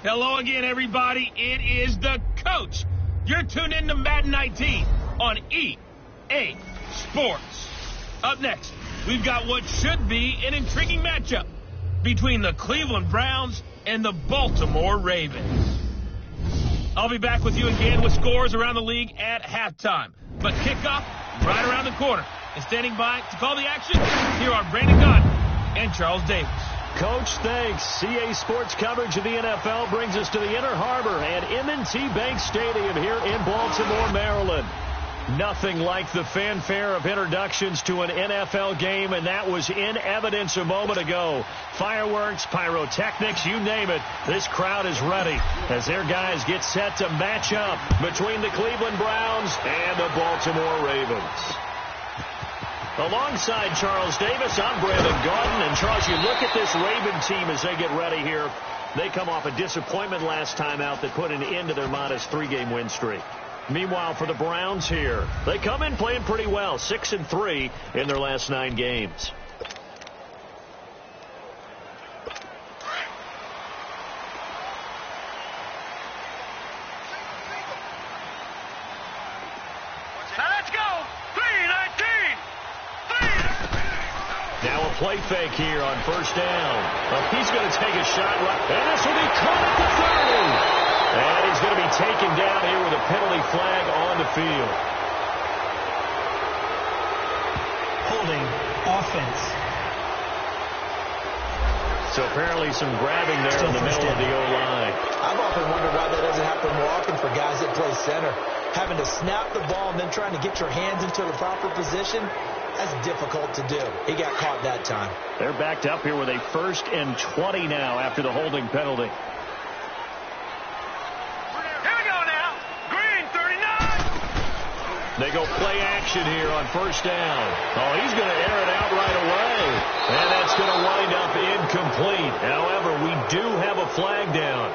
Hello again, everybody. It is the coach. You're tuned in to Madden 19 on EA Sports. Up next, we've got what should be an intriguing matchup between the Cleveland Browns and the Baltimore Ravens. I'll be back with you again with scores around the league at halftime. But kickoff right around the corner. And standing by to call the action, here are Brandon Gunn and Charles Davis. Coach, thanks. CA Sports coverage of the NFL brings us to the Inner Harbor at M&T Bank Stadium here in Baltimore, Maryland. Nothing like the fanfare of introductions to an NFL game, and that was in evidence a moment ago. Fireworks, pyrotechnics, you name it. This crowd is ready as their guys get set to match up between the Cleveland Browns and the Baltimore Ravens. Alongside Charles Davis, I'm Brandon Gaudin. And Charles, you look at this Raven team as they get ready here. They come off a disappointment last time out that put an end to their modest 3-game win streak. Meanwhile, for the Browns here, they come in playing pretty well, 6-3 in their last 9 games. Play fake here on first down. Well, he's going to take a shot right, and this will be caught at the 30. And he's going to be taken down here with a penalty flag on the field. Holding offense. So apparently some grabbing there in the middle of the O-line. I've often wondered why that doesn't happen more often for guys that play center. Having to snap the ball and then trying to get your hands into the proper position, that's difficult to do. He got caught that time. They're backed up here with a 1st and 20 now after the holding penalty. Here we go now. Green, 39. They go play action here on first down. Oh, he's going to air it out right away. And that's going to wind up incomplete. However, we do have a flag down.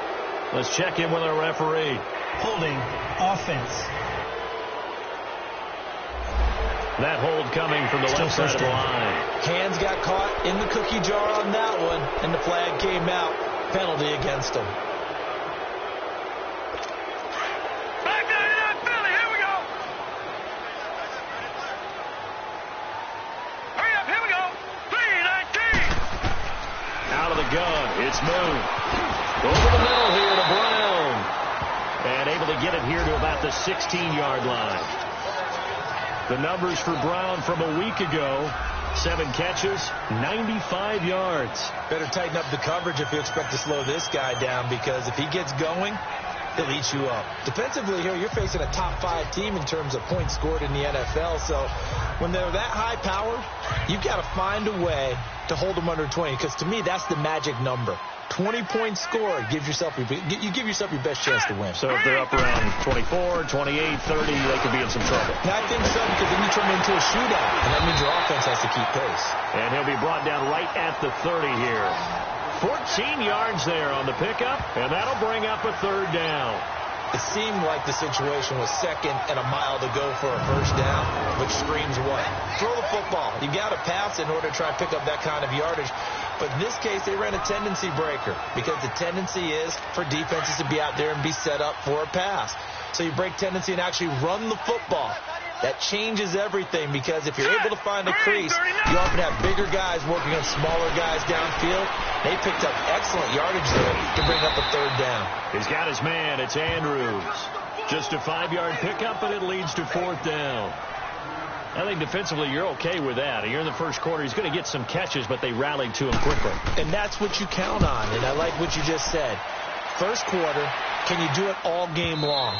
Let's check in with our referee. Holding offense. That hold coming from the left side of the line. Hands got caught in the cookie jar on that one, and the flag came out. Penalty against him. Back down in that Philly. Here we go. Hurry up. Here we go. 3-19. Out of the gun. It's moved. Over the middle here to Brown. And able to get it here to about the 16-yard line. The numbers for Brown from a week ago, 7 catches, 95 yards. Better tighten up the coverage if you expect to slow this guy down, because if he gets going, he'll eat you up. Defensively here, you're facing a top 5 team in terms of points scored in the NFL, so when they're that high powered, you've got to find a way to hold them under 20, because to me, that's the magic number. 20 points scored, you give yourself your best chance to win. So if they're up around 24, 28, 30, they could be in some trouble. And I think so, because then you turn into a shootout, and that means your offense has to keep pace. And he'll be brought down right at the 30 here. 14 yards there on the pickup, and that'll bring up a 3rd down. It seemed like the situation was 2nd and a mile to go for a first down, which screams what? Throw the football. You got to pass in order to try to pick up that kind of yardage. But in this case, they ran a tendency breaker, because the tendency is for defenses to be out there and be set up for a pass. So you break tendency and actually run the football. That changes everything, because if you're able to find a crease, you often have bigger guys working on smaller guys downfield. They picked up excellent yardage there to bring up a 3rd down. He's got his man. It's Andrews. Just a 5-yard pickup, and it leads to 4th down. I think defensively you're okay with that. Here in the first quarter, he's going to get some catches, but they rallied to him quickly. And that's what you count on, and I like what you just said. First quarter, can you do it all game long?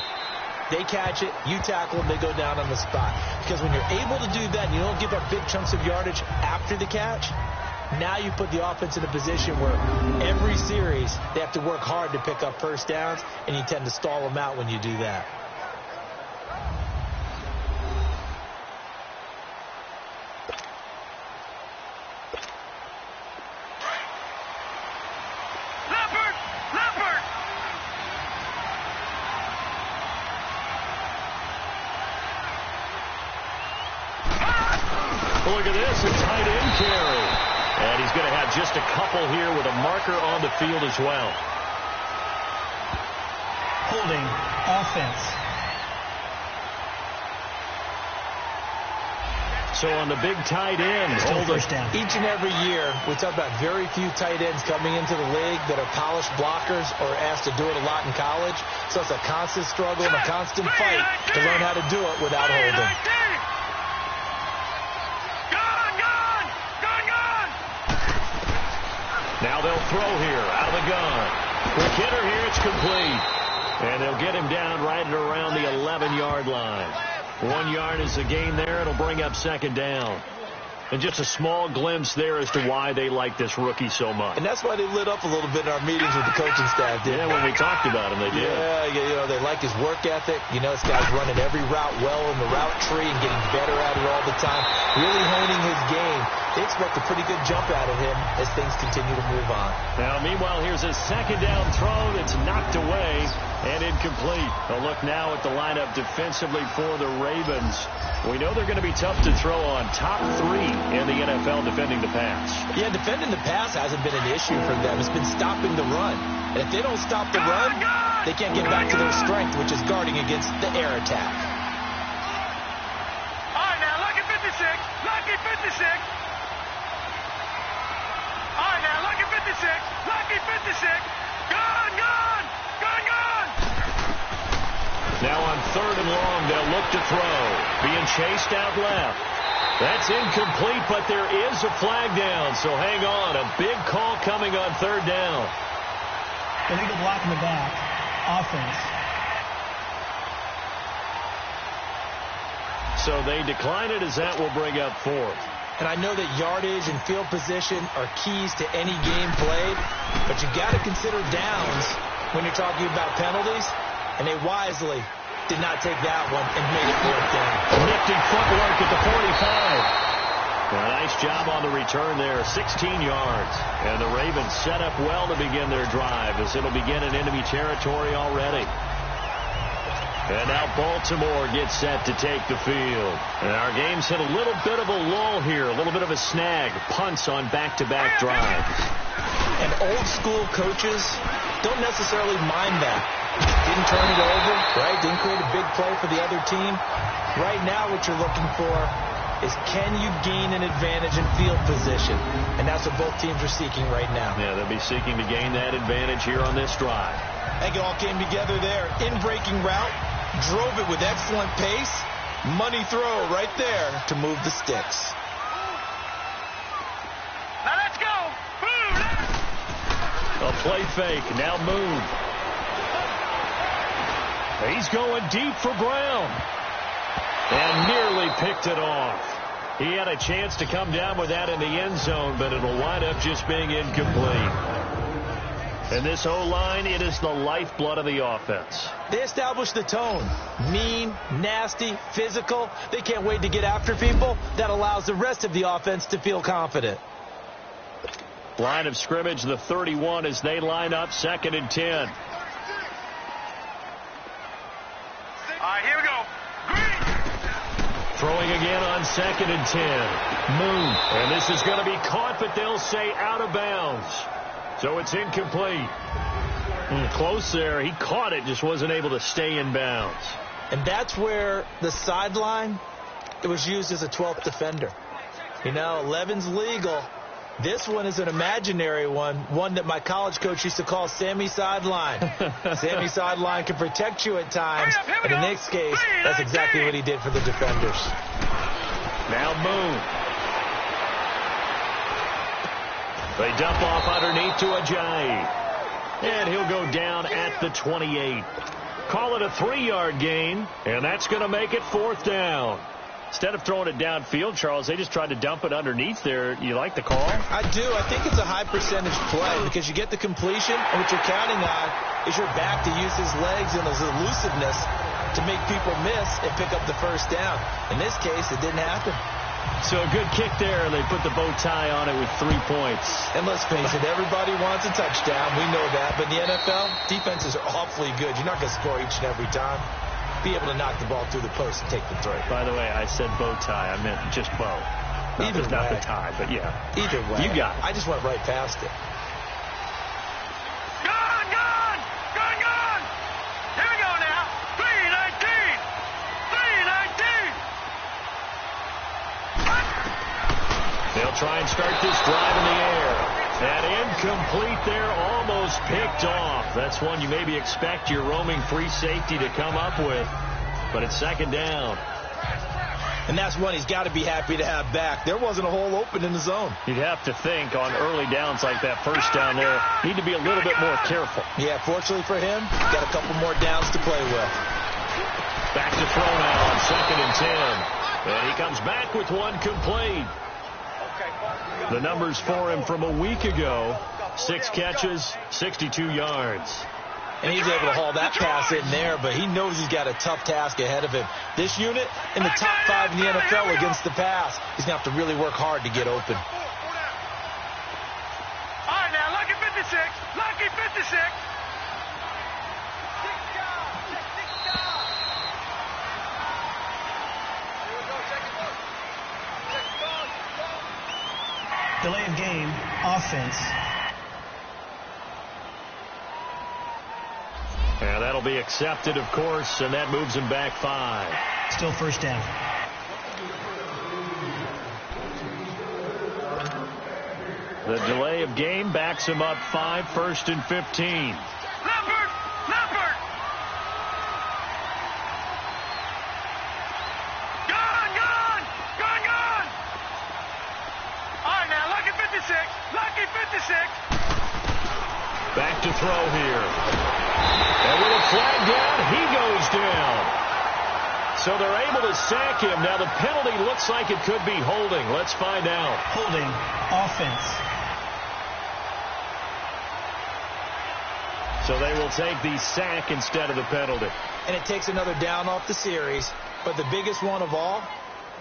They catch it, you tackle them, they go down on the spot. Because when you're able to do that and you don't give up big chunks of yardage after the catch, now you put the offense in a position where every series they have to work hard to pick up first downs, and you tend to stall them out when you do that. Look at this, a tight end carry. And he's going to have just a couple here with a marker on the field as well. Holding offense. So on the big tight end, First down. Each and every year, we talk about very few tight ends coming into the league that are polished blockers or asked to do it a lot in college. So it's a constant struggle and a constant fight to learn how to do it without holding. Now they'll throw here out of the gun. Quick hitter here, it's complete. And they'll get him down right at around the 11-yard line. 1 yard is the gain there. It'll bring up second down. And just a small glimpse there as to why they like this rookie so much. And that's why they lit up a little bit in our meetings with the coaching staff. Yeah, when we talked about him, they did. Yeah, they like his work ethic. You know, this guy's running every route well in the route tree and getting better at it all the time. Really honing his game. They expect a pretty good jump out of him as things continue to move on. Now, meanwhile, here's a second down throw that's knocked away and incomplete. A look now at the lineup defensively for the Ravens. We know they're going to be tough to throw on. Top 3 in the NFL defending the pass. Yeah, defending the pass hasn't been an issue for them. It's been stopping the run. And if they don't stop the run, they can't get back to their strength, which is guarding against the air attack. All right, now, lucky 56. Lucky 56. All right, now, lucky 56. Lucky 56. Gone, gone. Gone, gone. Now on 3rd and long, they'll look to throw. Being chased out left. That's incomplete, but there is a flag down, so hang on. A big call coming on 3rd down. Illegal block in the back. Offense. So they decline it as that will bring up 4th. And I know that yardage and field position are keys to any game played, but you got to consider downs when you're talking about penalties, and they wisely did not take that one and made it 4th down. Nifty footwork at the 45. A nice job on the return there, 16 yards. And the Ravens set up well to begin their drive as it'll begin in enemy territory already. And now Baltimore gets set to take the field. And our game's hit a little bit of a lull here, a little bit of a snag. Punts on back-to-back drives. And old-school coaches don't necessarily mind that. Didn't turn it over, right? Didn't create a big play for the other team. Right now what you're looking for is can you gain an advantage in field position? And that's what both teams are seeking right now. Yeah, they'll be seeking to gain that advantage here on this drive. I think it all came together there. In-breaking route, drove it with excellent pace. Money throw right there to move the sticks. Now let's go. A play fake, now move. He's going deep for Brown. And nearly picked it off. He had a chance to come down with that in the end zone, but it'll wind up just being incomplete. And this O-line, it is the lifeblood of the offense. They established the tone. Mean, nasty, physical. They can't wait to get after people. That allows the rest of the offense to feel confident. Line of scrimmage, the 31 as they line up, 2nd and 10. All right, here we go. Throwing again on 2nd and 10. Moon. And this is going to be caught, but they'll say out of bounds. So it's incomplete. Close there. He caught it, just wasn't able to stay in bounds. And that's where the sideline, it was used as a 12th defender. You know, 11's legal. This one is an imaginary one that my college coach used to call Sammy Sideline. Sammy Sideline can protect you at times, and in this case, that's exactly what he did for the defenders. Now Moon. They dump off underneath to Ajayi. And he'll go down at the 28. Call it a 3-yard gain, and that's going to make it 4th down. Instead of throwing it downfield, Charles, they just tried to dump it underneath there. You like the call? I do. I think it's a high percentage play because you get the completion, and what you're counting on is your back to use his legs and his elusiveness to make people miss and pick up the first down. In this case, it didn't happen. So a good kick there, and they put the bow tie on it with 3 points. And let's face it, everybody wants a touchdown. We know that. But in the NFL, defenses are awfully good. You're not going to score each and every time. Be able to knock the ball through the post and take the throw. By the way, I said bow tie. I meant just bow. Either way. Not the tie, but yeah. Either way. You got it. I just went right past it. Gone, gone, gone, gone. Here start this drive in the air. And incomplete there, almost picked off. That's one you maybe expect your roaming free safety to come up with. But it's second down. And that's one he's got to be happy to have back. There wasn't a hole open in the zone. You'd have to think on early downs like that first down there, need to be a little bit more careful. Yeah, fortunately for him, got a couple more downs to play with. Back to throw now on 2nd and 10. And he comes back with one complete. The numbers for him from a week ago, 6 catches, 62 yards. And he's able to haul that pass in there, but he knows he's got a tough task ahead of him. This unit in the top 5 in the NFL against the pass. He's going to have to really work hard to get open. All right, now, lucky 56. Lucky 56. Delay of game, offense. Yeah, that'll be accepted, of course, and that moves him back 5. Still first down. The delay of game backs him up 5, 1st and 15. Leopard! Leopard! Gone! Gone! Gone! Gone! All right, now, lucky 56. Lucky 56. Back to throw here. And with a flag down, he goes down. So they're able to sack him. Now the penalty looks like it could be holding. Let's find out. Holding, offense. So they will take the sack instead of the penalty. And it takes another down off the series. But the biggest one of all,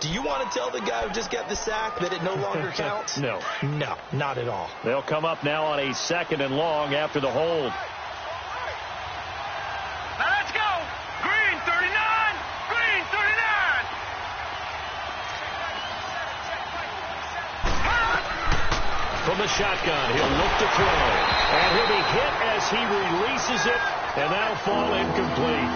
do you want to tell the guy who just got the sack that it no longer counts? No. No, not at all. They'll come up now on a 2nd and long after the hold. Now let's go. Green 39. Green 39. From the shotgun, he'll look to throw. And he'll be hit as he releases it. And that'll fall incomplete.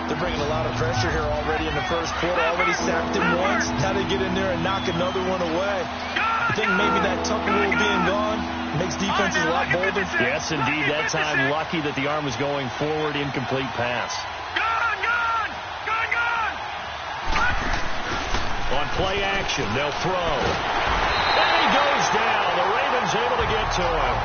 They're bringing a lot of pressure here already in the first quarter. Already sacked him once. Now they get in there and knock another one away. I think maybe that tuck rule being gone makes defenses a lot bolder. Yes, indeed. That time, lucky that the arm was going forward. Incomplete pass. Gone! Gone! Gone! Gone! On play action, they'll throw. And he goes down. The Ravens able to get to him.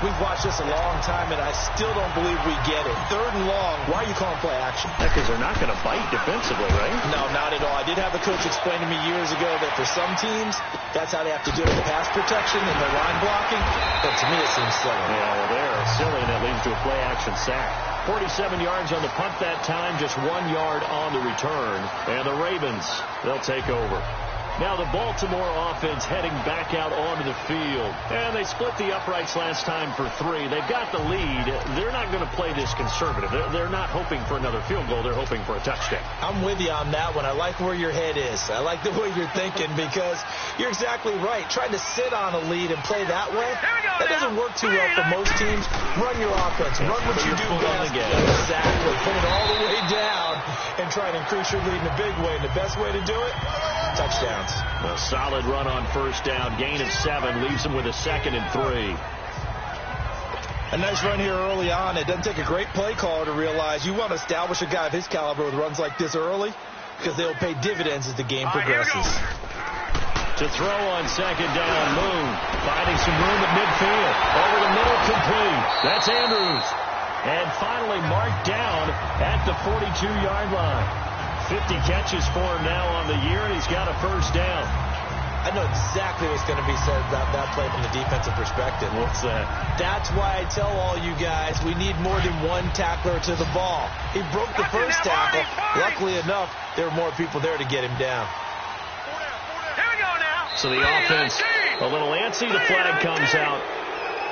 We've watched this a long time, and I still don't believe we get it. 3rd and long, why are you calling play action? Because they're not going to bite defensively, right? No, not at all. I did have a coach explain to me years ago that for some teams, that's how they have to do it, pass protection and their line blocking. But to me, it seems silly. Yeah, well, they're silly, and that leads to a play action sack. 47 yards on the punt that time, just 1 yard on the return. And the Ravens, they'll take over. Now the Baltimore offense heading back out onto the field. And they split the uprights last time for 3. They've got the lead. They're not going to play this conservative. They're not hoping for another field goal. They're hoping for a touchdown. I'm with you on that one. I like where your head is. I like the way you're thinking because you're exactly right. Trying to sit on a lead and play that way, that doesn't work too well for most teams. Run your offense. Run what you do best. Exactly. Put it all the way down and try to increase your lead in a big way. And the best way to do it, touchdowns. A solid run on first down. Gain of 7 leaves him with a 2nd and 3. A nice run here early on. It doesn't take a great play caller to realize you want to establish a guy of his caliber with runs like this early because they'll pay dividends as the game progresses. To throw on 2nd down, Moon finding some room at midfield. Over the middle, complete. That's Andrews. And finally marked down at the 42-yard line. 50 catches for him now on the year, and he's got a first down. I know exactly what's going to be said about that play from the defensive perspective. What's that? That's why I tell all you guys we need more than one tackler to the ball. He broke the first tackle. Luckily enough, there were more people there to get him down. Here we go now. So the offense a little antsy. The flag comes out,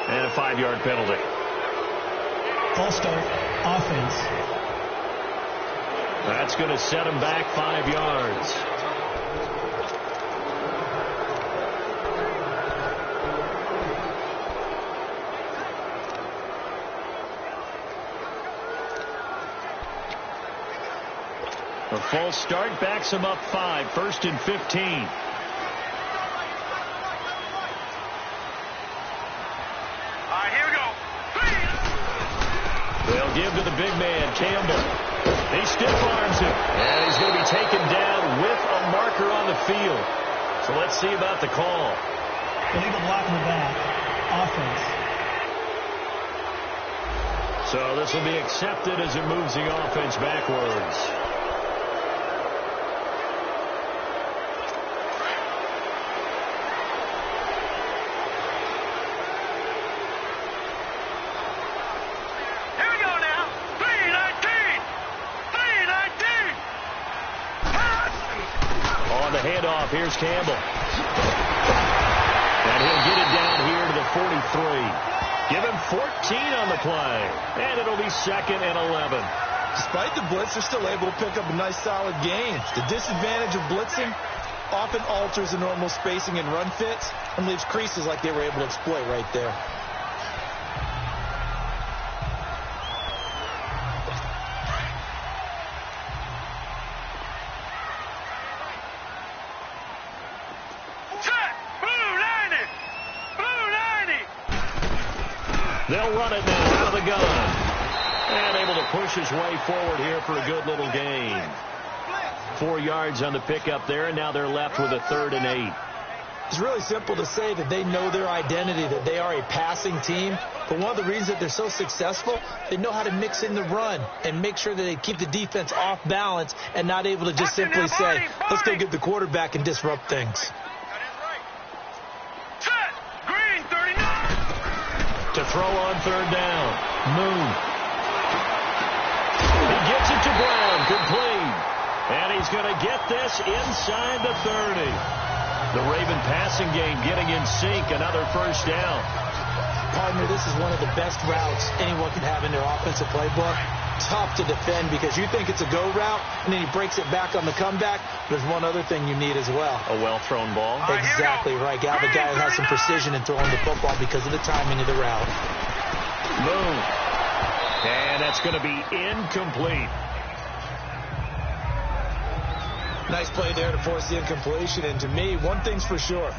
and a 5-yard penalty. False start, offense. That's going to set him back 5 yards. A false start backs him up 5, 1st and 15. give to the big man, Campbell. He stiff arms him, and he's going to be taken down with a marker on the field. So let's see about the call. Illegal block in the back. Offense. So this will be accepted as it moves the offense backwards. Here we go now. 3-19. 3-19. Pass. On the handoff, here's Campbell. And he'll get it down here to the 43. Give him 14 on the play. And it'll be 2nd and 11. Despite the blitz, they're still able to pick up a nice, solid gain. The disadvantage of blitzing often alters the normal spacing and run fits and leaves creases like they were able to exploit right there. They'll run it now out of the gun. And able to push his way forward here for a good little gain. 4 yards on the pickup there, and now they're left with a 3rd and 8. It's really simple to say that they know their identity, that they are a passing team. But one of the reasons that they're so successful, they know how to mix in the run and make sure that they keep the defense off balance and not able to just simply say, let's go get the quarterback and disrupt things. To throw on 3rd down. Moon. He gets it to Brown. Complete. And he's going to get this inside the 30. The Raven passing game getting in sync. Another 1st down. Partner, this is one of the best routes anyone can have in their offensive playbook. Tough to defend because you think it's a go route, and then he breaks it back on the comeback. There's one other thing you need as well. A well-thrown ball. Exactly right. You have a guy who has some precision in throwing the football because of the timing of the route. Moon. And that's going to be incomplete. Nice play there to force the incompletion. And to me, one thing's for sure.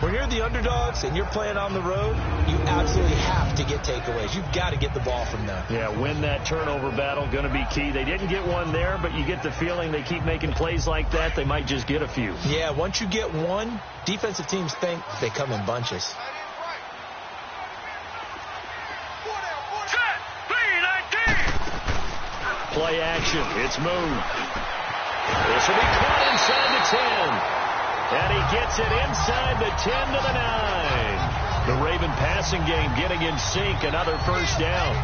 When you're the underdogs and you're playing on the road, you absolutely have to get takeaways. You've got to get the ball from them. Yeah, win that turnover battle, going to be key. They didn't get one there, but you get the feeling they keep making plays like that, they might just get a few. Yeah, once you get one, defensive teams think they come in bunches. Play action. It's Moon. This will be caught inside the 10. And he gets it inside the 10 to the 9. The Raven passing game getting in sync. Another 1st down.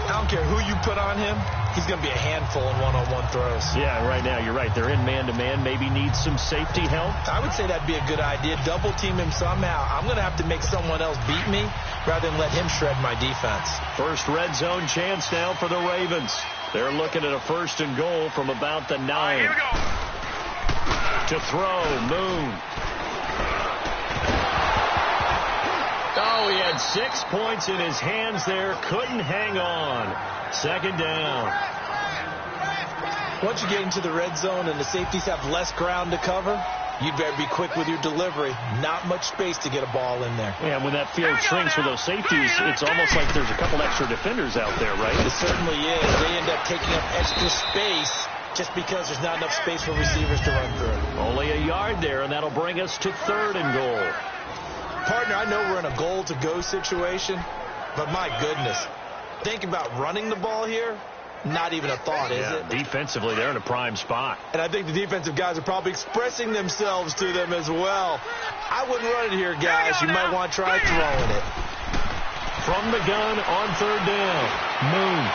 I don't care who you put on him. He's going to be a handful in one-on-one throws. Yeah, right now, you're right. They're in man-to-man. Maybe needs some safety help. I would say that'd be a good idea. Double team him somehow. I'm going to have to make someone else beat me rather than let him shred my defense. First red zone chance now for the Ravens. They're looking at a 1st and goal from about the 9. Here we go. To throw, Moon. Oh, he had 6 points in his hands there. Couldn't hang on. 2nd down. Once you get into the red zone and the safeties have less ground to cover, you'd better be quick with your delivery. Not much space to get a ball in there. Yeah, when that field shrinks with those safeties, it's almost like there's a couple extra defenders out there, right? It certainly is. They end up taking up extra space just because there's not enough space for receivers to run through. Only a yard there, and that'll bring us to 3rd and goal. Partner, I know we're in a goal-to-go situation, but my goodness, think about running the ball here. Not even a thought, is it? Defensively, they're in a prime spot. And I think the defensive guys are probably expressing themselves to them as well. I wouldn't run it here, guys. You might want to try throwing it. From the gun on 3rd down, Moon.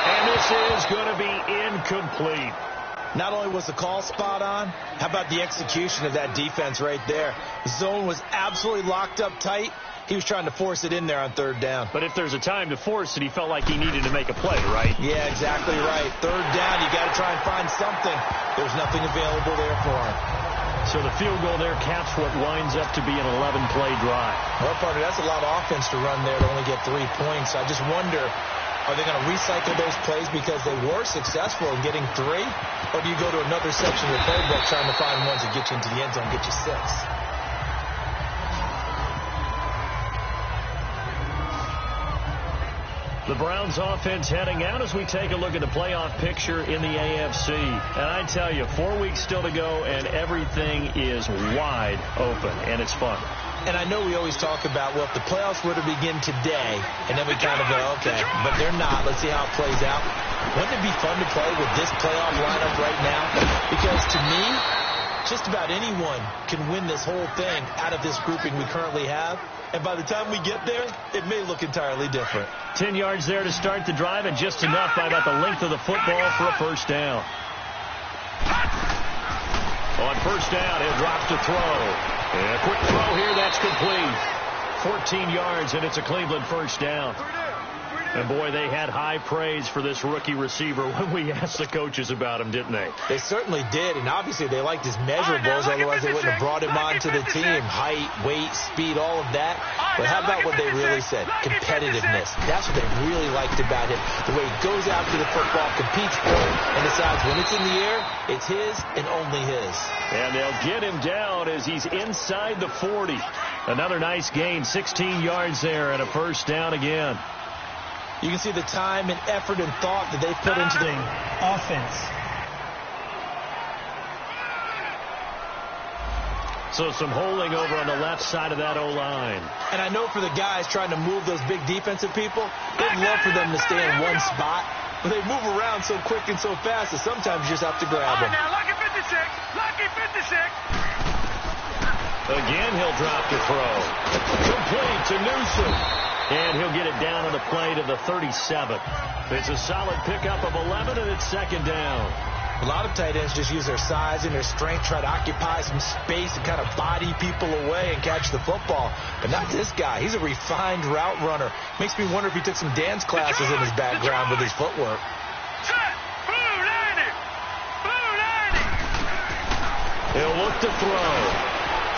And this is going to be incomplete. Not only was the call spot on, how about the execution of that defense right there? The zone was absolutely locked up tight. He was trying to force it in there on 3rd down. But if there's a time to force it, he felt like he needed to make a play, right? Yeah, exactly right. 3rd down, you got to try and find something. There's nothing available there for him. So the field goal there caps what winds up to be an 11-play drive. Well, partner, that's a lot of offense to run there to only get 3 points. I just wonder, are they going to recycle those plays because they were successful in getting 3? Or do you go to another section of the playbook trying to find ones that get you into the end zone, get you 6? The Browns offense heading out as we take a look at the playoff picture in the AFC. And I tell you, 4 weeks still to go, and everything is wide open, and it's fun. And I know we always talk about, well, if the playoffs were to begin today, and then we kind of go, okay, but they're not. Let's see how it plays out. Wouldn't it be fun to play with this playoff lineup right now? Because to me, just about anyone can win this whole thing out of this grouping we currently have. And by the time we get there, it may look entirely different. 10 yards there to start the drive, and just enough by about the length of the football for a first down. On first down, he'll drop to throw. And a quick throw here, that's complete. 14 yards, and it's a Cleveland first down. And, boy, they had high praise for this rookie receiver when we asked the coaches about him, didn't they? They certainly did, and obviously they liked his measurables, otherwise they wouldn't have brought him onto the team. Height, weight, speed, all of that. But how about what they really said? Competitiveness. That's what they really liked about him. The way he goes after the football, competes for it, and decides when it's in the air, it's his and only his. And they'll get him down as he's inside the 40. Another nice gain, 16 yards there, and a first down again. You can see the time and effort and thought that they put into the offense. So some holding over on the left side of that O-line. And I know for the guys trying to move those big defensive people, they'd love for them to stay in one spot. But they move around so quick and so fast that sometimes you just have to grab them. Now, lucky 56. Lucky 56. Again, he'll drop to throw. Complete to Newsom. And he'll get it down on the play to the 37. It's a solid pickup of 11, and it's second down. A lot of tight ends just use their size and their strength, try to occupy some space and kind of body people away and catch the football. But not this guy. He's a refined route runner. Makes me wonder if he took some dance classes in his background with his footwork. Set. Blue 90. Blue 90. He'll look to throw.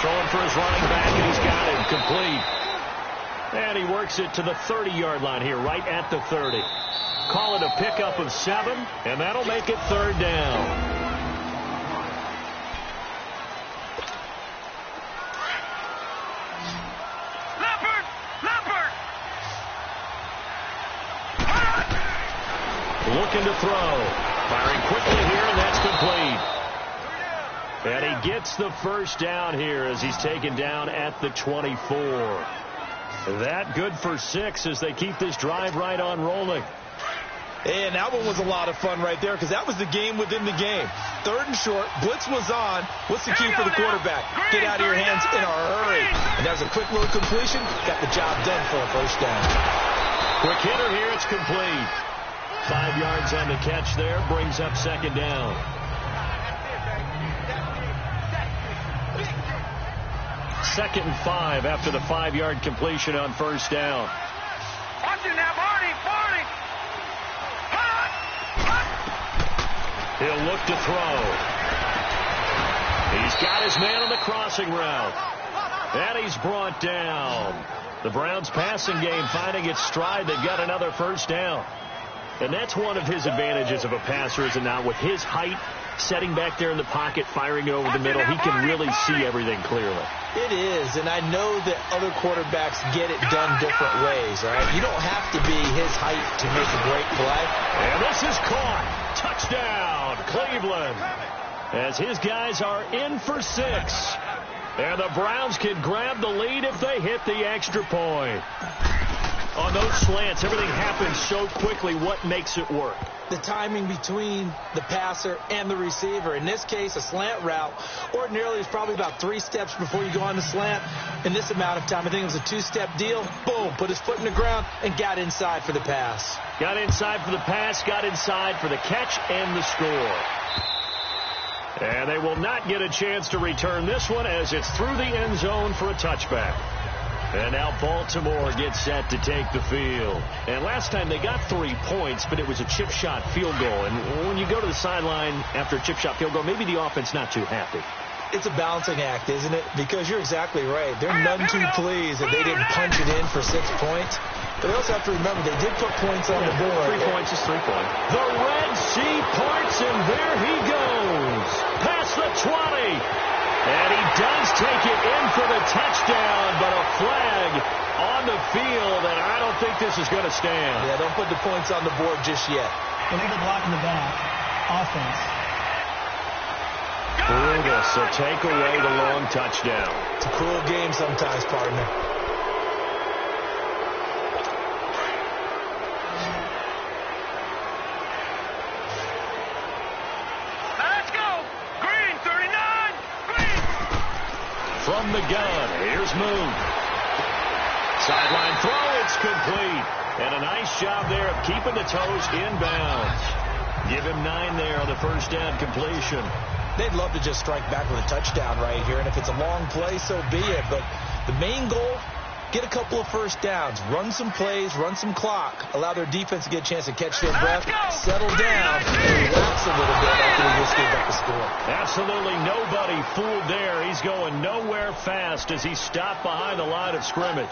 Throwing for his running back, and he's got him complete. And he works it to the 30-yard line here, right at the 30. Call it a pickup of 7, and that'll make it third down. Leopard. Leopard. Looking to throw. Firing quickly here, and that's complete. And he gets the first down here as he's taken down at the 24. That good for 6 as they keep this drive right on rolling. And that one was a lot of fun right there because that was the game within the game. Third and short, blitz was on. What's the key for the quarterback? Get out of your hands in a hurry. And that was a quick little completion. Got the job done for a first down. Quick hitter here, it's complete. 5 yards on the catch there, brings up second down. Second and 5 after the 5-yard completion on first down. Watch it now, Barney. Barney. He'll look to throw. He's got his man on the crossing route. And he's brought down. The Browns passing game finding its stride. They've got another first down. And that's one of his advantages of a passer, is it not? With his height, setting back there in the pocket, firing it over the middle, he can really see everything clearly. It is, and I know that other quarterbacks get it done different ways, all right? You don't have to be his height to make a great play. And this is caught. Touchdown, Cleveland. As his guys are in for 6. And the Browns can grab the lead if they hit the extra point. On those slants, everything happens so quickly. What makes it work? The timing between the passer and the receiver. In this case, a slant route ordinarily is probably about 3 steps before you go on the slant. In this amount of time, I think it was a 2-step deal. Boom, put his foot in the ground and got inside for the pass. Got inside for the pass, got inside for the catch and the score. And they will not get a chance to return this one as it's through the end zone for a touchback. And now Baltimore gets set to take the field. And last time they got 3 points, but it was a chip shot field goal. And when you go to the sideline after a chip shot field goal, maybe the offense not too happy. It's a balancing act, isn't it? Because you're exactly right. They're none too pleased that they didn't punch it in for 6 points. But they also have to remember they did put points on the board. 3 points is 3 points. The Red Sea parts, and there he goes. Past the 20. And he does take it in for the touchdown, but a flag on the field, and I don't think this is going to stand. Yeah, don't put the points on the board just yet. Illegal block in the back. Offense. Brutal, so take away the long touchdown. It's a cruel game sometimes, partner. Let's go. Green, 39. Green. From the gun, here's Moon. Sideline throw, it's complete. And a nice job there of keeping the toes inbounds. Give him 9 there on the first down completion. They'd love to just strike back with a touchdown right here, and if it's a long play, so be it. But the main goal, get a couple of first downs, run some plays, run some clock, allow their defense to get a chance to catch their breath, settle down, and relax a little bit after they just gave up the score. Absolutely nobody fooled there. He's going nowhere fast as he stopped behind the line of scrimmage.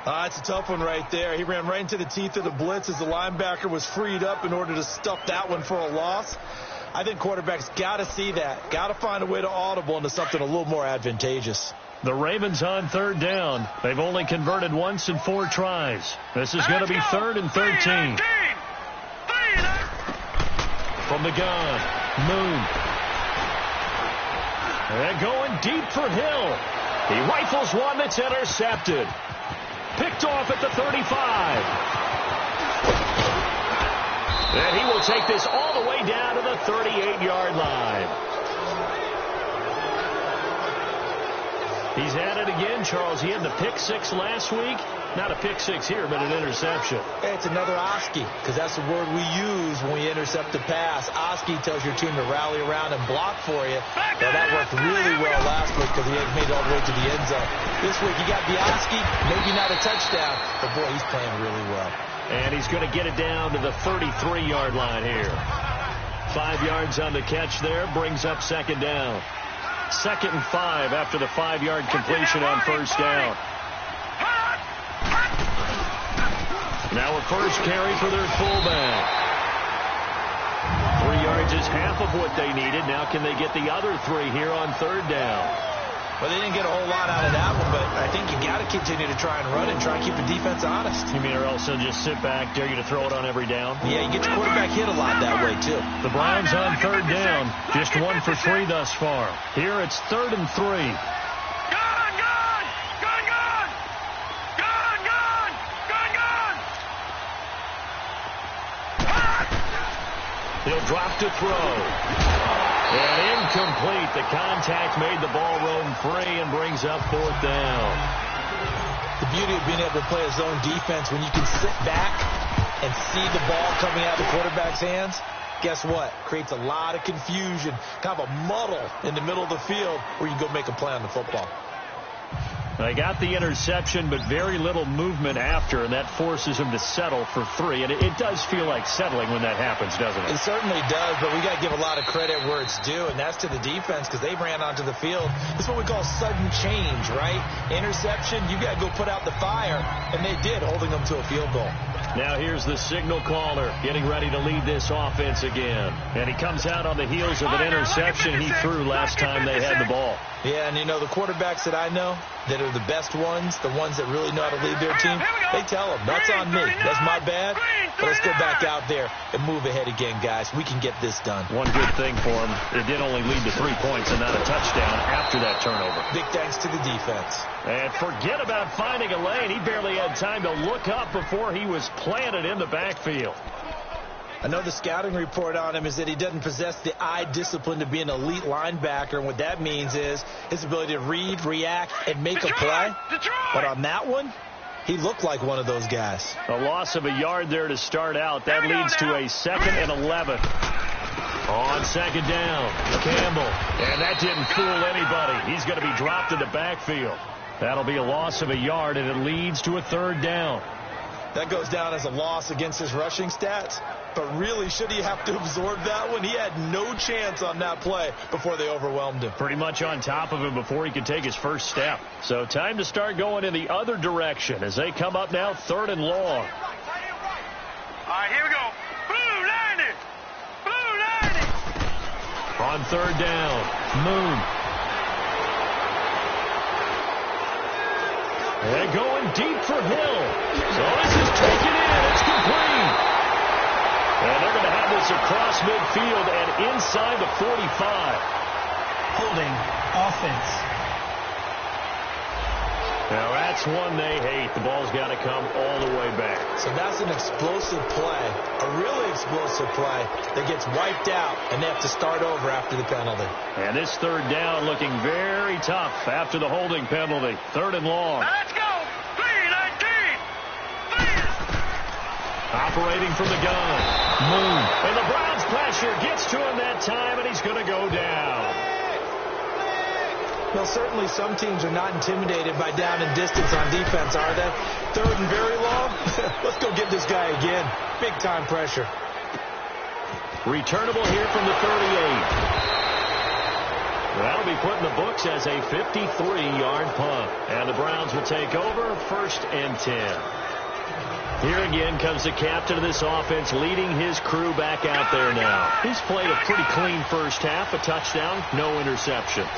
It's a tough one right there. He ran right into the teeth of the blitz as the linebacker was freed up in order to stuff that one for a loss. I think quarterbacks got to see that. Got to find a way to audible into something a little more advantageous. The Ravens on third down. They've only converted once in 4 tries. This is going to be 3rd and 13. From the gun, Moon. And going deep for Hill. He rifles one that's intercepted. Picked off at the 35. And he will take this all the way down to the 38-yard line. He's at it again, Charles. He had the pick 6 last week. Not a pick 6 here, but an interception. It's another Oski, because that's the word we use when we intercept the pass. Oski tells your team to rally around and block for you. Well, that worked really well last week because he had made it all the way to the end zone. This week, he got the Oski, maybe not a touchdown, but boy, he's playing really well. And he's going to get it down to the 33-yard line here. 5 yards on the catch there, brings up second down. 2nd and 5 after the 5-yard completion on first down. Now a first carry for their fullback. 3 yards is half of what they needed. Now can they get the other 3 here on third down? Well, they didn't get a whole lot out of that one, but I think you got to continue to try and run and try and keep the defense honest. You mean or else they'll just sit back, dare you to throw it on every down? Yeah, you get your quarterback hit a lot that way, too. The Browns on third down. Just 1 for 3 thus far. Here it's 3rd and 3. He'll drop to throw. And incomplete. The contact made the ball roam free and brings up 4th down. The beauty of being able to play a zone defense when you can sit back and see the ball coming out of the quarterback's hands, guess what? Creates a lot of confusion, kind of a muddle in the middle of the field where you can go make a play on the football. They got the interception, but very little movement after, and that forces him to settle for 3. And it does feel like settling when that happens, doesn't it? It certainly does, but we got to give a lot of credit where it's due, and that's to the defense because they ran onto the field. It's what we call sudden change, right? Interception, you got to go put out the fire, and they did, holding them to a field goal. Now here's the signal caller getting ready to lead this offense again. And he comes out on the heels of an interception he threw last time they had the ball. Yeah, and you know, the quarterbacks that I know that are the best ones, the ones that really know how to lead their team, they tell them, that's on me. That's my bad. But let's go back out there and move ahead again, guys. We can get this done. One good thing for him, it did only lead to 3 points and not a touchdown after that turnover. Big thanks to the defense. And forget about finding a lane. He barely had time to look up before he was planted in the backfield. I know the scouting report on him is that he doesn't possess the eye discipline to be an elite linebacker, and what that means is his ability to read, react, and make a play. But on that one, he looked like one of those guys. A loss of a yard there to start out. That leads to a 2nd and 11. On second down, Campbell. And that didn't fool anybody. He's going to be dropped in the backfield. That'll be a loss of a yard, and it leads to a 3rd down. That goes down as a loss against his rushing stats. But really, should he have to absorb that one? He had no chance on that play before they overwhelmed him. Pretty much on top of him before he could take his first step. So time to start going in the other direction as they come up now 3rd and long. All right, here we go. Blue landing. Blue landing. On 3rd down, Moon. And going deep for Hill. So this is taken in. It's complete. And they're going to have this across midfield and inside the 45. Holding offense. Now that's one they hate. The ball's got to come all the way back. So that's an explosive play, a really explosive play that gets wiped out, and they have to start over after the penalty. And this third down looking very tough after the holding penalty. Third and long. Let's go. 3-19. Operating from the gun. Moon. And the Browns pressure gets to him that time, and he's going to go down. Well, certainly some teams are not intimidated by down and distance on defense, are they? Third and very long? Let's go get this guy again. Big-time pressure. Returnable here from the 38. That'll be put in the books as a 53-yard punt. And the Browns will take over 1st and 10. Here again comes the captain of this offense leading his crew back out there now. He's played a pretty clean first half, a touchdown, no interceptions.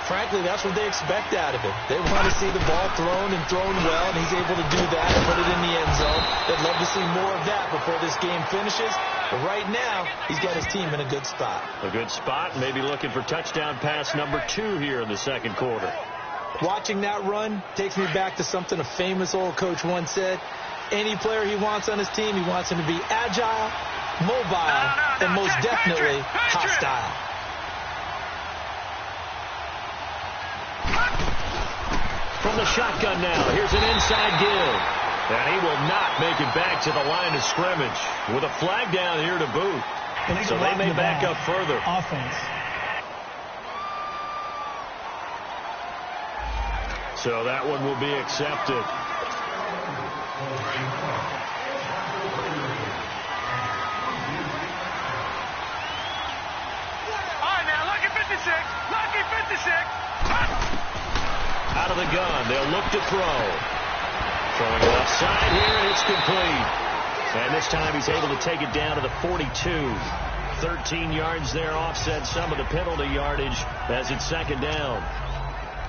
Frankly, that's what they expect out of him. They want to see the ball thrown and thrown well, and he's able to do that and put it in the end zone. They'd love to see more of that before this game finishes. But right now, he's got his team in a good spot. A good spot, maybe looking for touchdown pass number 2 here in the second quarter. Watching that run takes me back to something a famous old coach once said. Any player he wants on his team, he wants him to be agile, mobile, and most definitely hostile. From the shotgun now, here's an inside give. And he will not make it back to the line of scrimmage with a flag down here to boot. So they may back up further. Offense. So that one will be accepted. All right, now, lucky 56. Lucky 56. Out of the gun, they'll look to throw. Throwing left side here, and it's complete. And this time he's able to take it down to the 42. 13 yards there, offset some of the penalty yardage as it's second down.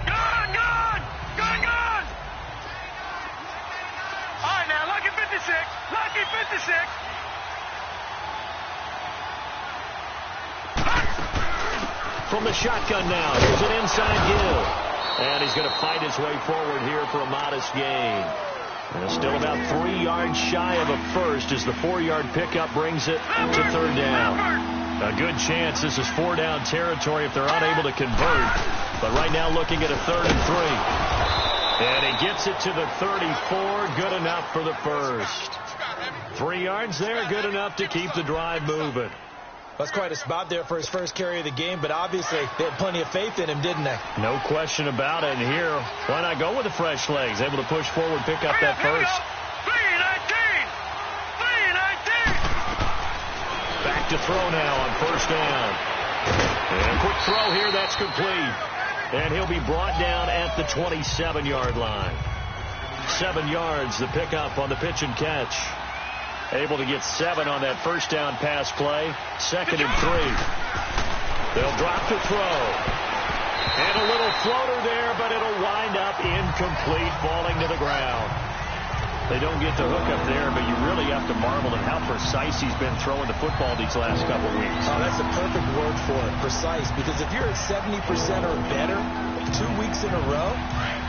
Gone, gone, gone, gone. All right, now, lucky 56. Lucky 56. From the shotgun now, here's an inside give. And he's going to fight his way forward here for a modest gain. And still about 3 yards shy of a first as the 4-yard pickup brings it to third down. A good chance this is 4-down territory if they're unable to convert. But right now looking at a 3rd and 3. And he gets it to the 34. Good enough for the first. 3 yards there, good enough to keep the drive moving. That's quite a spot there for his first carry of the game, but obviously they had plenty of faith in him, didn't they? No question about it. And here, why not go with the fresh legs? Able to push forward, pick up that first. 3-19. Back to throw now on first down. And a quick throw here, that's complete. And he'll be brought down at the 27-yard line. 7 yards, the pickup on the pitch and catch. Able to get 7 on that first down pass play. 2nd and 3. They'll drop to throw. And a little floater there, but it'll wind up incomplete, falling to the ground. They don't get the hook up there, but you really have to marvel at how precise he's been throwing the football these last couple weeks. Oh, that's a perfect word for it, precise, because if you're at 70% or better 2 weeks in a row,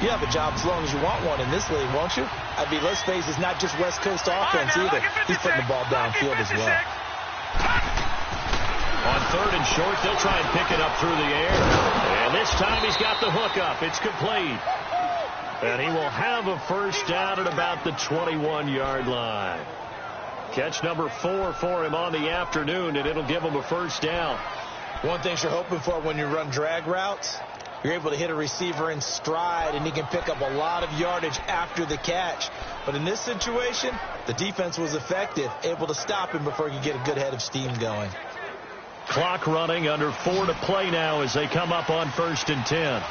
you have a job as long as you want one in this league, won't you? I mean, let's face it, it's not just West Coast offense either. He's putting the ball downfield as well. On 3rd and short, they'll try and pick it up through the air. And this time he's got the hook up. It's complete. And he will have a first down at about the 21-yard line. Catch number 4 for him on the afternoon, and it'll give him a first down. One thing you're hoping for when you run drag routes, you're able to hit a receiver in stride, and he can pick up a lot of yardage after the catch. But in this situation, the defense was effective, able to stop him before he could get a good head of steam going. Clock running, under 4 to play now as they come up on 1st and 10.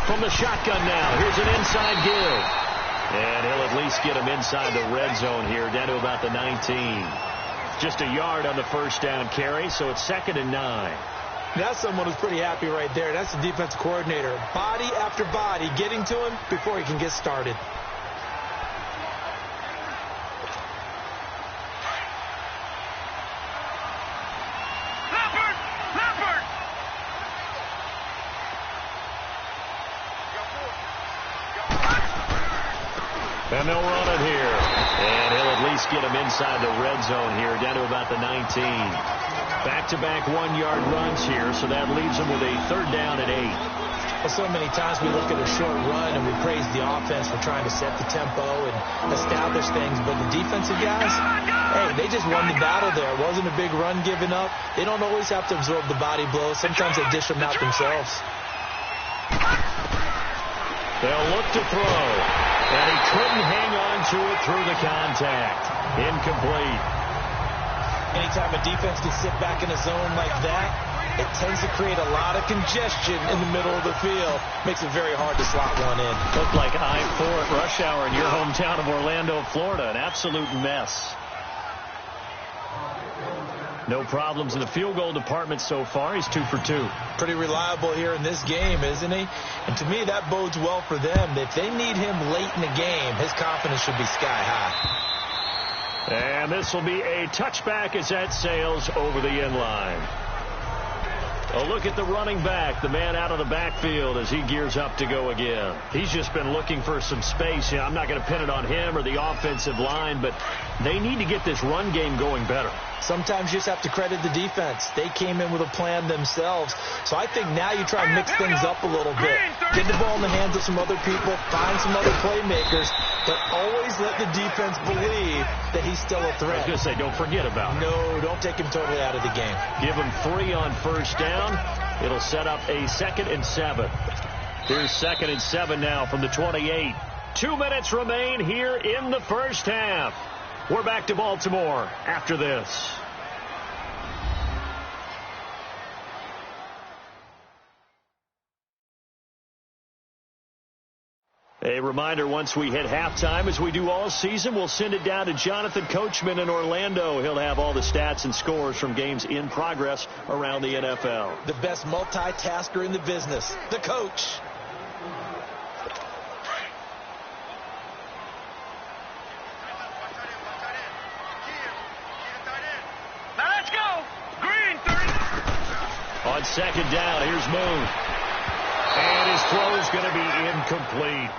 From the shotgun now, here's an inside give. And he'll at least get him inside the red zone here, down to about the 19. Just a yard on the first down carry, so it's 2nd and 9. That's someone who's pretty happy right there. That's the defensive coordinator. Body after body getting to him before he can get started. And they'll run it here. And he'll at least get him inside the red zone here, down to about the 19. Back-to-back 1-yard runs here, so that leaves him with a 3rd down and 8. Well, so many times we look at a short run and we praise the offense for trying to set the tempo and establish things, but the defensive guys, hey, they just won the battle there. It wasn't a big run given up. They don't always have to absorb the body blows. Sometimes they dish them out themselves. They'll look to throw. And he couldn't hang on to it through the contact. Incomplete. Anytime a defense can sit back in a zone like that, it tends to create a lot of congestion in the middle of the field. Makes it very hard to slot one in. Looked like I-4 at rush hour in your hometown of Orlando, Florida. An absolute mess. No problems in the field goal department so far. He's 2 for 2. Pretty reliable here in this game, isn't he? And to me, that bodes well for them. If they need him late in the game, his confidence should be sky high. And this will be a touchback as that sails over the end line. A look at the running back, the man out of the backfield as he gears up to go again. He's just been looking for some space. I'm not going to pin it on him or the offensive line, but they need to get this run game going better. Sometimes you just have to credit the defense. They came in with a plan themselves. So I think now you try and mix things up a little bit. Get the ball in the hands of some other people, find some other playmakers, but always let the defense believe that he's still a threat. I was going to say, don't forget about him. No, don't take him totally out of the game. Give him 3 on first down. It'll set up a 2nd and 7. Here's 2nd and 7 now from the 28. 2 minutes remain here in the first half. We're back to Baltimore after this. A reminder, once we hit halftime, as we do all season, we'll send it down to Jonathan Coachman in Orlando. He'll have all the stats and scores from games in progress around the NFL. The best multitasker in the business, the coach. Now let's go. Green, 30. On 2nd down, here's Moon. And his throw is going to be incomplete.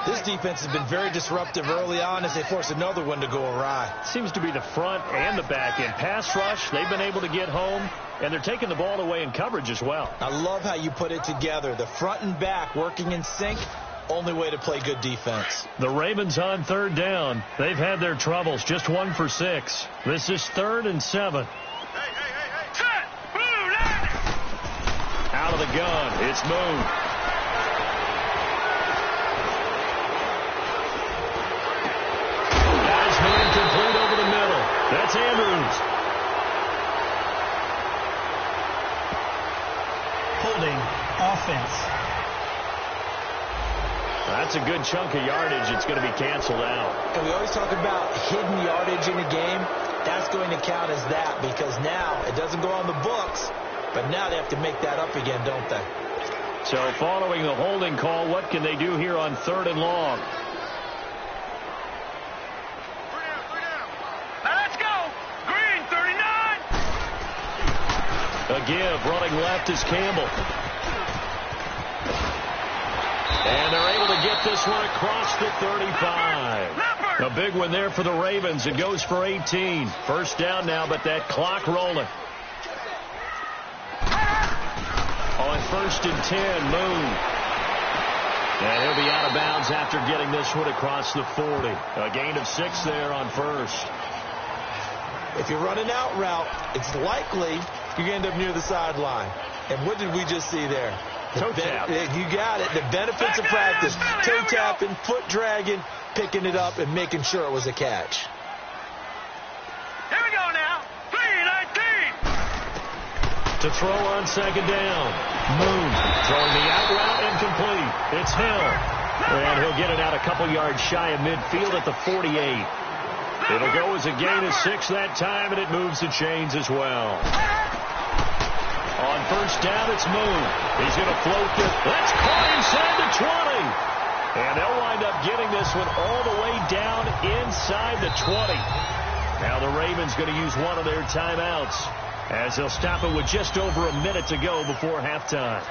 This defense has been very disruptive early on as they force another one to go awry. Seems to be the front and the back end. Pass rush, they've been able to get home, and they're taking the ball away in coverage as well. I love how you put it together. The front and back working in sync, only way to play good defense. The Ravens on 3rd down. They've had their troubles, just 1 for 6. This is 3rd and 7. Set. Blue, line. Out of the gun, it's Moon. Complete over the middle. That's Andrews. Holding offense. That's a good chunk of yardage. It's going to be canceled out. And we always talk about hidden yardage in a game. That's going to count as that because now it doesn't go on the books, but now they have to make that up again, don't they? So following the holding call, what can they do here on 3rd and long? A give, running left is Campbell. And they're able to get this one across the 35. A big one there for the Ravens. It goes for 18. First down now, but that clock rolling. On 1st and 10, Moon. And he'll be out of bounds after getting this one across the 40. A gain of 6 there on 1st. If you're running out route, it's likely you end up near the sideline. And what did we just see there? Toe tap. You got it. The benefits of practice. Toe tapping, foot dragging, picking it up, and making sure it was a catch. Here we go now. 3:19. To throw on second down. Moon throwing the out route incomplete. It's Hill. And he'll get it out a couple yards shy of midfield at the 48. It'll go as a gain of 6 that time, and it moves the chains as well. On first down, it's Moon. He's going to float this. That's caught inside the 20. And they'll wind up getting this one all the way down inside the 20. Now the Ravens going to use one of their timeouts, as they'll stop it with just over a minute to go before halftime.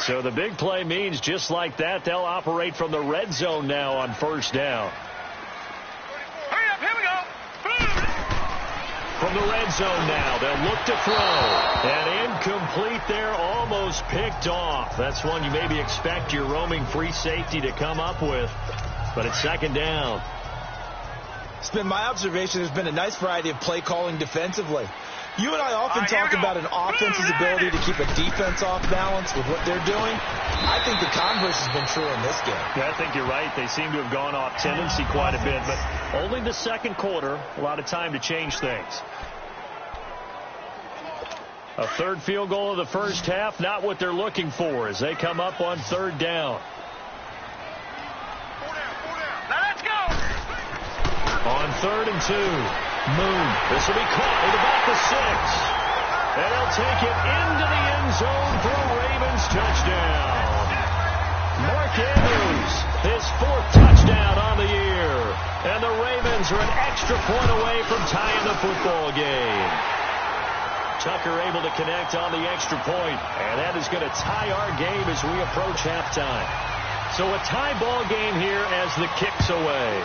So the big play means just like that, they'll operate from the red zone now on first down. Hurry up, here we go. From the red zone now, they'll look to throw. And incomplete there, almost picked off. That's one you maybe expect your roaming free safety to come up with. But it's second down. It's been my observation there's been a nice variety of play calling defensively. You and I often talk about an offense's ability to keep a defense off balance with what they're doing. I think the converse has been true in this game. Yeah, I think you're right. They seem to have gone off tendency quite a bit, but only the second quarter, a lot of time to change things. A third field goal of the first half, not what they're looking for as they come up on third down. Now let's go. On 3rd and 2. Moon. This will be caught at about the 6. And they'll take it into the end zone for a Ravens touchdown. Mark Andrews, his 4th touchdown on the year. And the Ravens are an extra point away from tying the football game. Tucker able to connect on the extra point. And that is going to tie our game as we approach halftime. So a tie ball game here as the kick's away.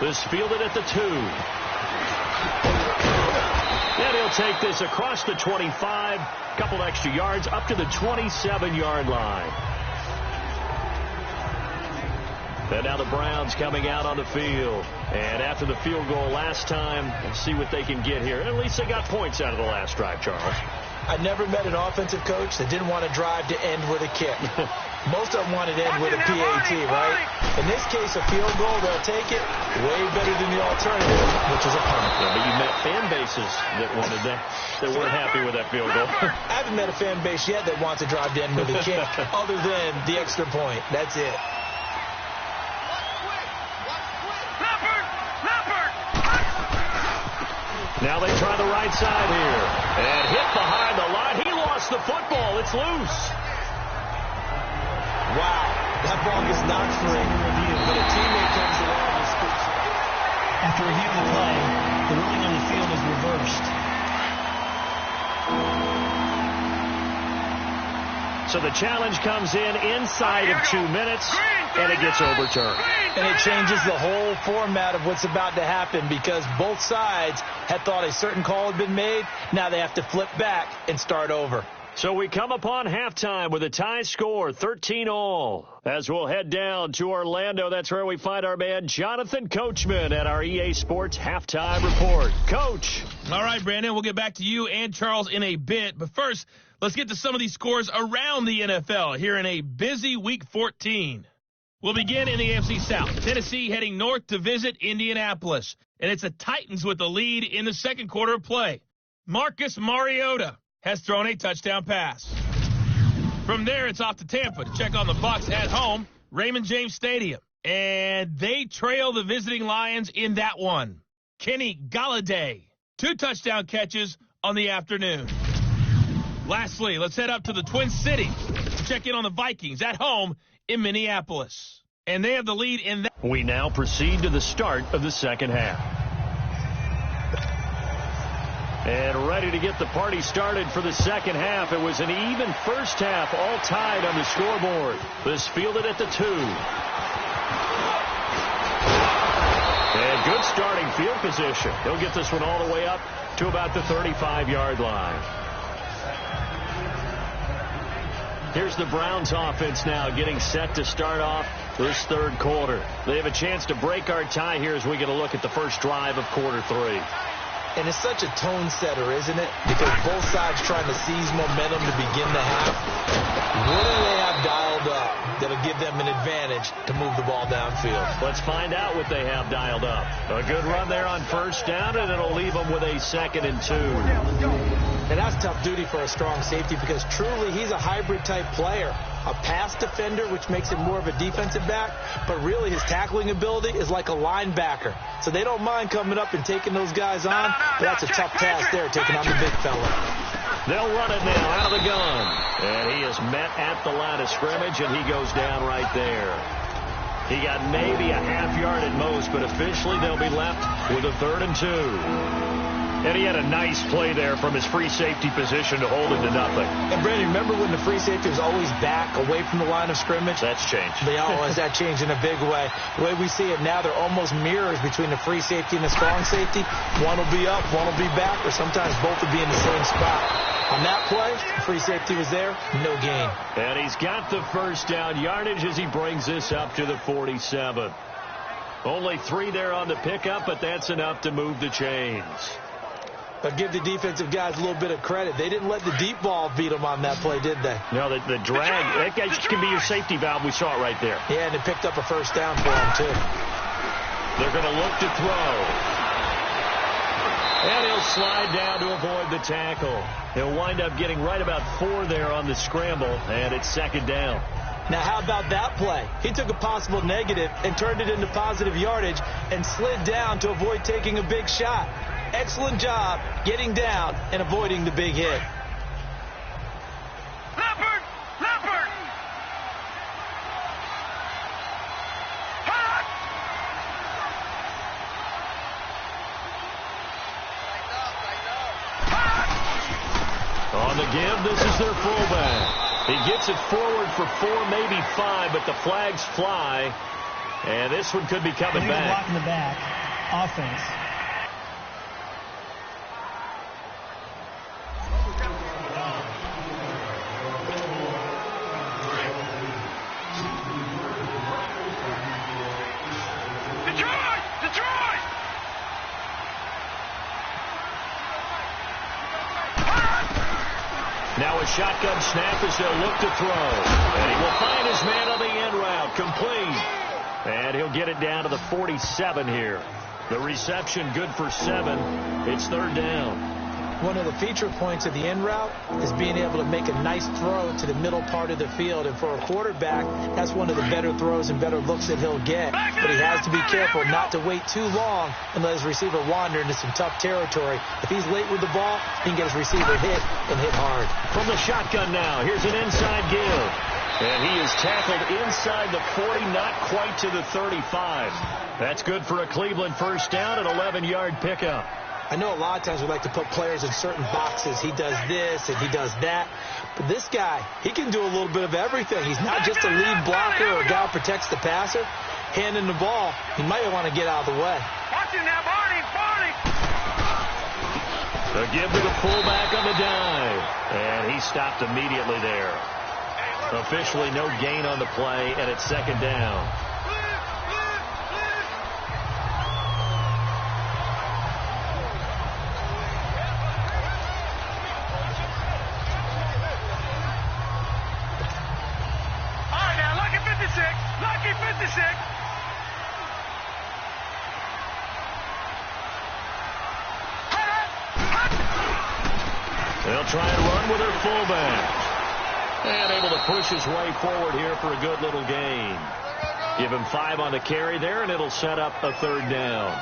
This fielded at the 2. And he'll take this across the 25, couple extra yards, up to the 27-yard line. And now the Browns coming out on the field. And after the field goal last time, we'll see what they can get here. At least they got points out of the last drive, Charles. I never met an offensive coach that didn't want to drive to end with a kick. Most of them wanted to end with a PAT, right? In this case, a field goal, they'll take it way better than the alternative, which is a punt. Yeah, but you met fan bases that wanted that, that weren't happy with that field goal. I haven't met a fan base yet that wants to drive to end with a kick, other than the extra point. That's it. Now they try the right side here. And hit behind the line. He lost the football. It's loose. Wow. That ball gets knocked free. But a teammate comes along and scoops it. After reviewing the play, the ruling on the field is reversed. So the challenge comes in inside of 2 minutes, and it gets overturned. And it changes the whole format of what's about to happen because both sides had thought a certain call had been made. Now they have to flip back and start over. So we come upon halftime with a tie score, 13-all. As we'll head down to Orlando, that's where we find our man Jonathan Coachman at our EA Sports Halftime Report. Coach. All right, Brandon, we'll get back to you and Charles in a bit. But first, let's get to some of these scores around the NFL here in a busy Week 14. We'll begin in the AFC South. Tennessee heading north to visit Indianapolis. And it's the Titans with the lead in the second quarter of play. Marcus Mariota has thrown a touchdown pass. From there, it's off to Tampa to check on the Bucs at home, Raymond James Stadium. And they trail the visiting Lions in that one. Kenny Golladay, 2 touchdown catches on the afternoon. Lastly, let's head up to the Twin Cities to check in on the Vikings at home in Minneapolis. And they have the lead in that. We now proceed to the start of the second half. And ready to get the party started for the second half. It was an even first half, all tied on the scoreboard. This fielded at the 2. And good starting field position. He'll get this one all the way up to about the 35-yard line. Here's the Browns offense now getting set to start off this third quarter. They have a chance to break our tie here as we get a look at the first drive of quarter 3. And it's such a tone setter, isn't it? Because both sides trying to seize momentum to begin the half. What do they have dialed dialed up that'll give them an advantage to move the ball downfield. Let's find out what they have dialed up. A good run there on first down, and it'll leave them with a 2nd and 2. And that's tough duty for a strong safety because truly he's a hybrid-type player. A pass defender, which makes him more of a defensive back, but really his tackling ability is like a linebacker. So they don't mind coming up and taking those guys on, but that's a tough task there, taking on the big fella. They'll run it now out of the gun. And he is met at the line of scrimmage, and he goes down right there. He got maybe a half yard at most, but officially they'll be left with a 3rd and 2. And he had a nice play there from his free safety position to hold it to nothing. And, Brandon, remember when the free safety was always back away from the line of scrimmage? That's changed. They always that changed in a big way. The way we see it now, they're almost mirrors between the free safety and the strong safety. One will be up, one will be back, or sometimes both will be in the same spot. On that play, the free safety was there, no gain. And he's got the first down yardage as he brings this up to the 47. Only 3 there on the pickup, but that's enough to move the chains. But give the defensive guys a little bit of credit. They didn't let the deep ball beat them on that play, did they? No, the drag, that can be your safety valve. We saw it right there. Yeah, and it picked up a first down for them, too. They're going to look to throw. And he'll slide down to avoid the tackle. He'll wind up getting right about 4 there on the scramble, and it's 2nd down. Now, how about that play? He took a possible negative and turned it into positive yardage and slid down to avoid taking a big shot. Excellent job getting down and avoiding the big hit. Leopard! Leopard! Hot! On the give, this is their fullback. He gets it forward for 4, maybe 5, but the flags fly. And this one could be coming back. Block in the back. Offense. Now a shotgun snap as they'll look to throw. And he will find his man on the end route. Complete. And he'll get it down to the 47 here. The reception good for 7. It's 3rd down. One of the feature points of the in route is being able to make a nice throw to the middle part of the field. And for a quarterback, that's one of the better throws and better looks that he'll get. But he has to be careful not to wait too long and let his receiver wander into some tough territory. If he's late with the ball, he can get his receiver hit and hit hard. From the shotgun now, here's an inside give. And he is tackled inside the 40, not quite to the 35. That's good for a Cleveland first down, an 11-yard pickup. I know a lot of times we like to put players in certain boxes. He does this and he does that. But this guy, he can do a little bit of everything. He's not just a lead blocker or a guy who protects the passer. Handing the ball, he might want to get out of the way. Watch him now, Barney! Barney! The give to the fullback on the dive. And he stopped immediately there. Officially no gain on the play, and it's 2nd down. Lucky 56. They'll try and run with their fullback. And able to push his way forward here for a good little gain. Give him 5 on the carry there, and it'll set up a 3rd down.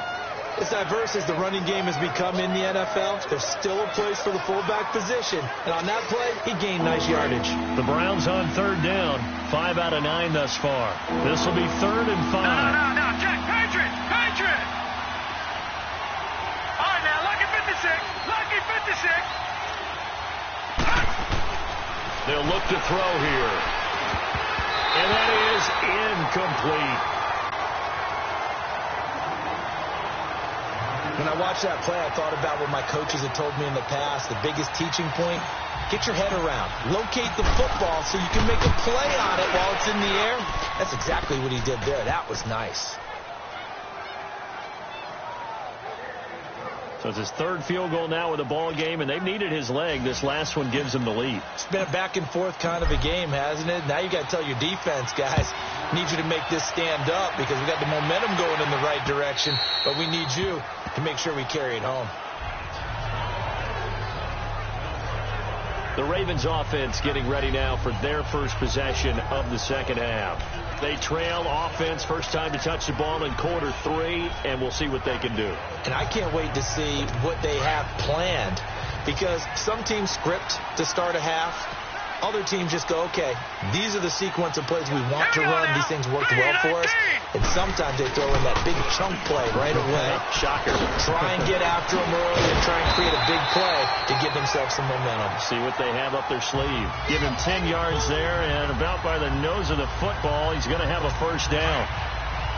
As diverse as the running game has become in the NFL, there's still a place for the fullback position. And on that play, he gained nice yardage. The Browns on 3rd down. 5 out of 9 thus far. This will be 3rd and 5. No, check. Patriot! Patriot! All right, now, lucky 56. Lucky 56. They'll look to throw here. And that is incomplete. When I watched that play, I thought about what my coaches had told me in the past. The biggest teaching point, get your head around. Locate the football so you can make a play on it while it's in the air. That's exactly what he did there. That was nice. So That's his third field goal now with the ball game, and they've needed his leg. This last one gives him the lead. It's been a back-and-forth kind of a game, hasn't it? Now you got to tell your defense, guys, need you to make this stand up because we got the momentum going in the right direction, but we need you to make sure we carry it home. The Ravens offense getting ready now for their first possession of the second half. They trail offense, first time to touch the ball in quarter 3, and we'll see what they can do. And I can't wait to see what they have planned because some teams script to start a half. Other teams just go, okay, these are the sequence of plays we want to run. These things worked well for us. And sometimes they throw in that big chunk play right away. Shocker. Try and get after them early and try and create a big play to give themselves some momentum. See what they have up their sleeve. Give him 10 yards there, and about by the nose of the football, he's going to have a first down.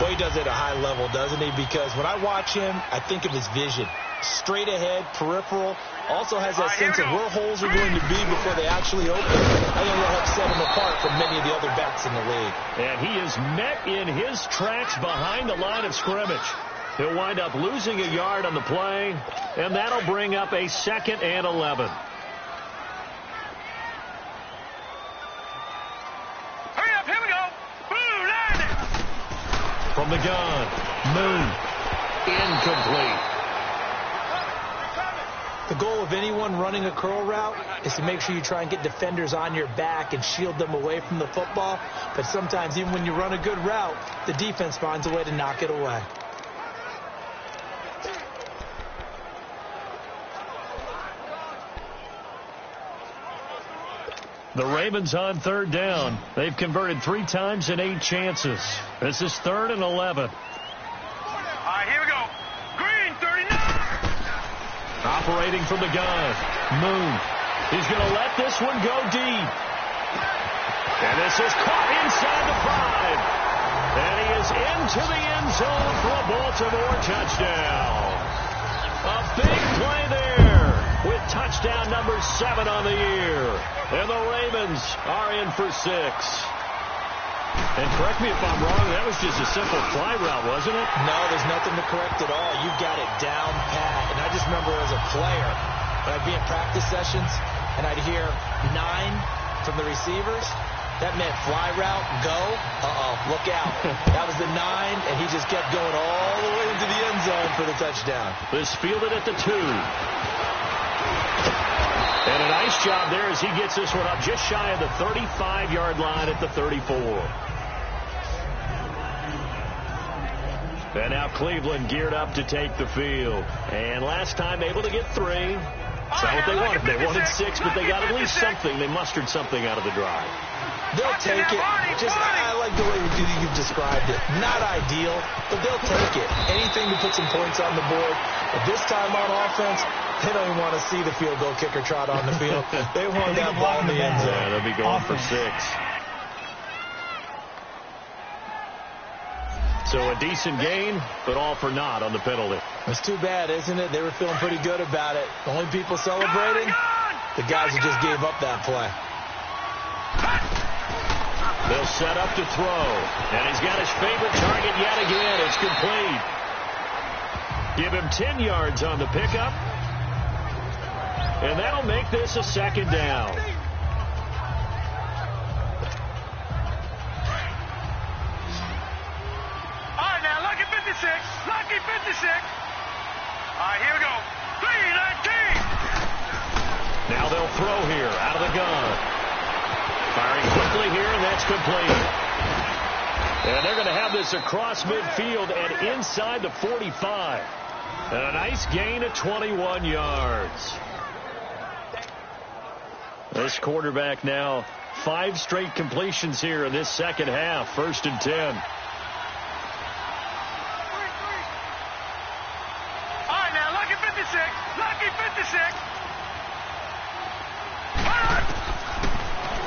Boy, he does it at a high level, doesn't he? Because when I watch him, I think of his vision. Straight ahead, peripheral. Also has that sense of where holes are going to be before they actually open. I think they'll help set him apart from many of the other backs in the league. And he is met in his tracks behind the line of scrimmage. He'll wind up losing a yard on the play, and that'll bring up a 2nd and 11. Hurry up, here we go. Boom, land it. From the gun, Moon, incomplete. The goal of anyone running a curl route is to make sure you try and get defenders on your back and shield them away from the football. But sometimes even when you run a good route, the defense finds a way to knock it away. The Ravens on 3rd down. They've converted 3 times in 8 chances. This is 3rd and 11. All right, here we go. Green, 39. Operating from the gun, Moon. He's going to let this one go deep. And this is caught inside the 5. And he is into the end zone for a Baltimore touchdown. A big play there with touchdown number 7 on the year. And the Ravens are in for 6. And correct me if I'm wrong, that was just a simple fly route, wasn't it? No, there's nothing to correct at all. You got it down pat. And I just remember as a player, when I'd be in practice sessions and I'd hear 9 from the receivers, that meant fly route, go. Look out. That was the 9, and he just kept going all the way into the end zone for the touchdown. This fielded at the 2. And a nice job there as he gets this one up just shy of the 35-yard line at the 34. And now Cleveland geared up to take the field. And last time able to get 3. It's not what they wanted. They wanted 6, but they got at least something. They mustered something out of the drive. They'll take it. I like the way you've described it. Not ideal, but they'll take it. Anything to put some points on the board. But this time on offense, they don't even want to see the field goal kicker trot on the field. They want that ball in the end zone. Yeah, they'll be going for 6. So a decent gain, but all for naught on the penalty. It's too bad, isn't it? They were feeling pretty good about it. The only people celebrating, the guys who just gave up that play. They'll set up to throw. And he's got his favorite target yet again. It's complete. Give him 10 yards on the pickup. And that'll make this a 2nd down. All right, now, lucky 56. Lucky 56. All right, here we go. 319. Now they'll throw here out of the gun. Firing quickly here, and that's complete. And they're going to have this across midfield and inside the 45. And a nice gain of 21 yards. This quarterback now 5 straight completions here in this second half. 1st and 10. All right, now, lucky 56. Lucky 56.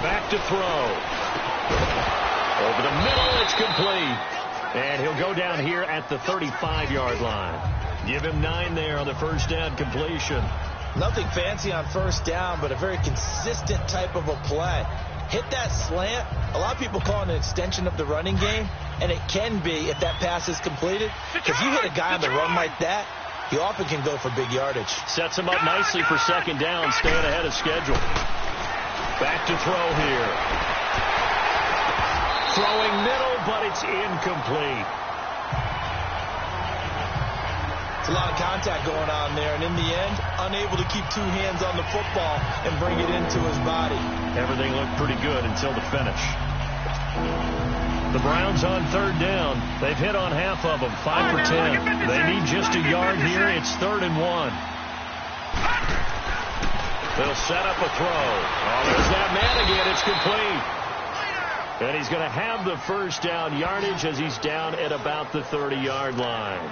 Back to throw. Over the middle, it's complete. And he'll go down here at the 35-yard line. Give him 9 there on the first down completion. Nothing fancy on first down, but a very consistent type of a play. Hit that slant. A lot of people call it an extension of the running game, and it can be if that pass is completed. Because you hit a guy on the run like that, he often can go for big yardage. Sets him up nicely for second down, staying ahead of schedule. Back to throw here. Throwing middle, but it's incomplete. It's a lot of contact going on there, and in the end, unable to keep two hands on the football and bring it into his body. Everything looked pretty good until the finish. The Browns on third down. They've hit on half of them, 5 for 10. They need just a yard here. It's 3rd and 1. They'll set up a throw. Oh, there's that man again. It's complete. And he's going to have the first down yardage as he's down at about the 30-yard line.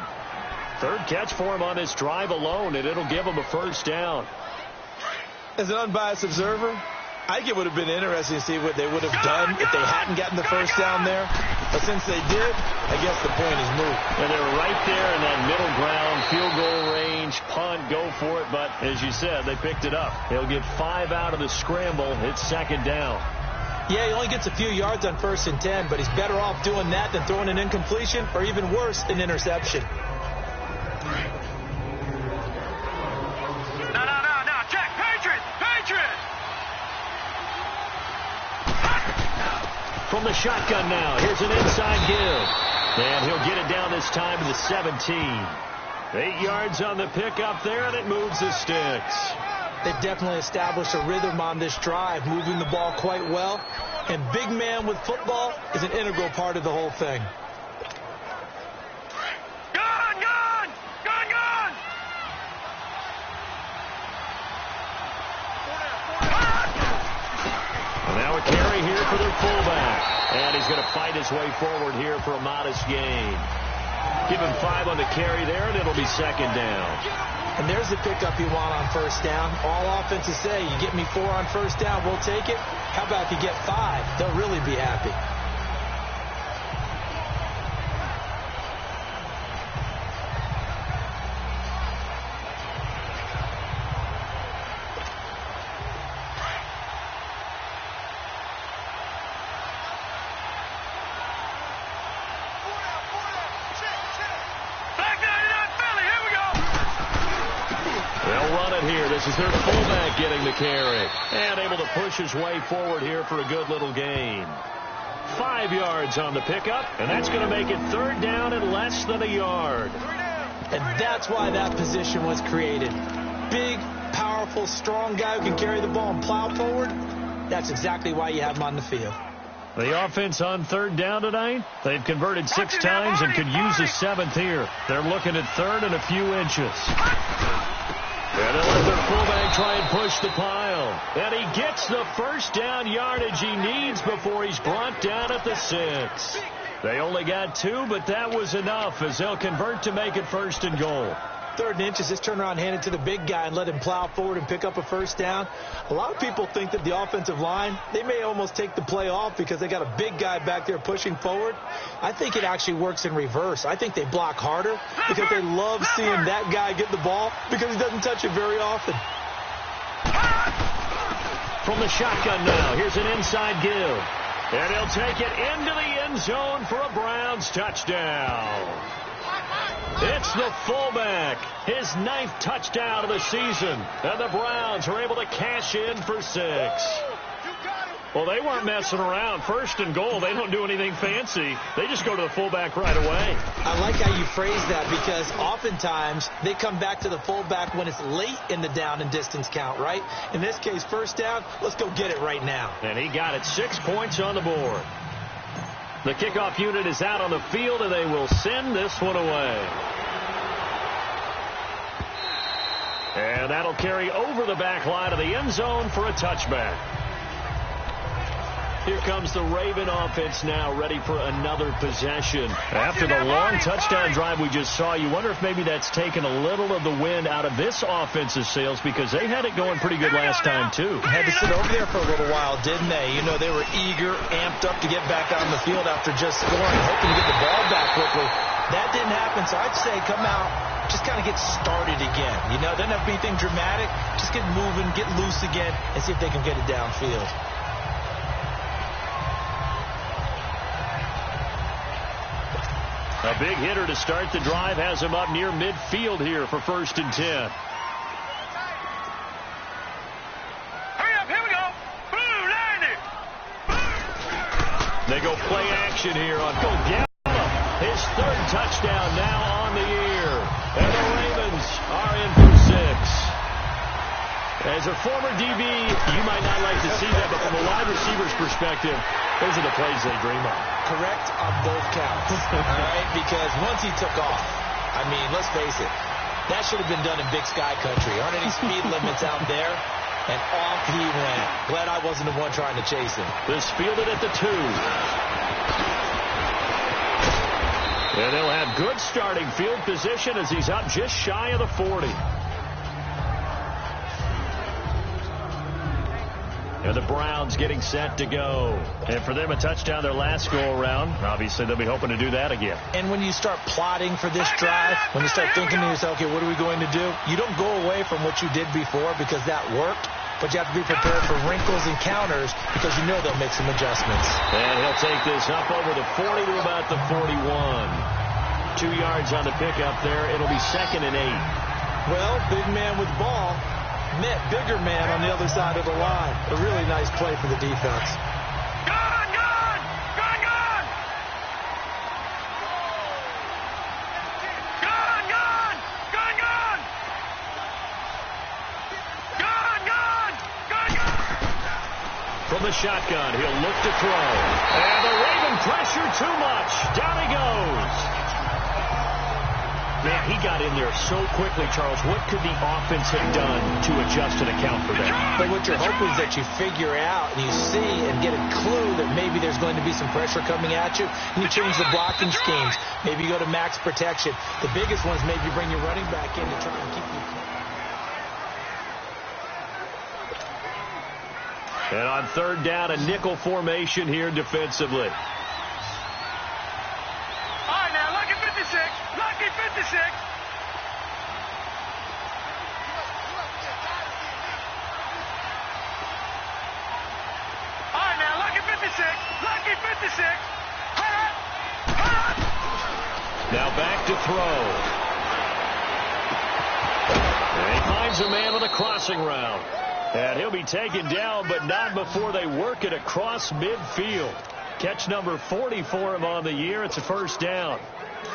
Third catch for him on this drive alone, and it'll give him a first down. As an unbiased observer, I think it would have been interesting to see what they would have done if they hadn't gotten the first down there. But since they did, I guess the point is moot. And they're right there in that middle ground, field goal range, punt, go for it. But as you said, they picked it up. They'll get 5 out of the scramble. It's second down. Yeah, he only gets a few yards on 1st and 10, but he's better off doing that than throwing an incompletion or even worse, an interception. No. Check. Patriot. From the shotgun now, here's an inside give. And he'll get it down this time to the 17. 8 yards on the pickup there, and it moves the sticks. They've definitely established a rhythm on this drive, moving the ball quite well. And big man with football is an integral part of the whole thing. Gone! And now a carry here for their fullback. And he's going to fight his way forward here for a modest gain. Give him 5 on the carry there, and it'll be second down. And there's the pickup you want on first down. All offenses say, you get me 4 on first down, we'll take it. How about if you get 5? They'll really be happy. This is their fullback getting the carry. And able to push his way forward here for a good little gain. 5 yards on the pickup, and that's going to make it 3rd down and less than a yard. And that's why that position was created. Big, powerful, strong guy who can carry the ball and plow forward. That's exactly why you have him on the field. The offense on 3rd down tonight, they've converted 6 times and could use a 7th here. They're looking at 3rd and a few inches. And they'll let their fullback try and push the pile. And he gets the first down yardage he needs before he's brought down at the 6. They only got 2, but that was enough as they'll convert to make it 1st and goal. 3rd and inches, just turn around, hand it to the big guy, and let him plow forward and pick up a first down. A lot of people think that the offensive line, they may almost take the play off because they got a big guy back there pushing forward. I think it actually works in reverse. I think they block harder because they love seeing that guy get the ball because he doesn't touch it very often. From the shotgun now, here's an inside give. And he'll take it into the end zone for a Browns touchdown. It's the fullback, his 9th touchdown of the season, and the Browns are able to cash in for 6. Well, they weren't messing around. 1st and goal, they don't do anything fancy. They just go to the fullback right away. I like how you phrase that because oftentimes they come back to the fullback when it's late in the down and distance count, right? In this case, first down, let's go get it right now. And he got it, 6 points on the board. The kickoff unit is out on the field, and they will send this one away. And that'll carry over the back line of the end zone for a touchback. Here comes the Raven offense now, ready for another possession. After the long touchdown drive we just saw, you wonder if maybe that's taken a little of the wind out of this offense's sails because they had it going pretty good last time, too. Had to sit over there for a little while, didn't they? You know, they were eager, amped up to get back on the field after just scoring, hoping to get the ball back quickly. That didn't happen, so I'd say come out, just kind of get started again. You know, doesn't have to be anything dramatic. Just get moving, get loose again, and see if they can get it downfield. A big hitter to start the drive has him up near midfield here for 1st and 10. Hurry up, here we go. Boom, line it. They go play action here on Gallup. His 3rd touchdown now on the year. And the Ravens are in for 6. As a former DB, you might not like to see that, but from a wide receiver's perspective, those are the plays they dream of. Correct on both counts, all right? Because once he took off, I mean, let's face it, that should have been done in Big Sky country. Aren't any speed limits out there? And off he went. Glad I wasn't the one trying to chase him. This fielded at the 2. And they'll have good starting field position as he's up just shy of the 40. And the Browns getting set to go. And for them, a touchdown their last go-around. Obviously, they'll be hoping to do that again. And when you start plotting for this drive, when you start thinking to yourself, okay, what are we going to do? You don't go away from what you did before because that worked. But you have to be prepared for wrinkles and counters because you know they'll make some adjustments. And he'll take this up over the 40 to about the 41. 2 yards on the pickup there. It'll be 2nd and 8. Well, big man with ball met bigger man on the other side of the line. A really nice play for the defense. Gone, gone, gone, gone. Gone, gone, gone, gone. Gone, gone, gone, gone. From the shotgun, he'll look to throw. And the Raven pressure too much. Down he goes. Man, he got in there so quickly, Charles. What could the offense have done to adjust and account for that? But what you're hoping is that you figure out and you see and get a clue that maybe there's going to be some pressure coming at you. And you change the blocking schemes. Maybe you go to max protection. The biggest one is maybe bring your running back in to try and keep you. And on 3rd down, a nickel formation here defensively. All right, now, lucky 56. Lucky 56. All right, now, lucky 56. Lucky 56. Now back to throw. And he finds a man on the crossing route. And he'll be taken down, but not before they work it across midfield. Catch number 40 for him on the year. It's a 1st down.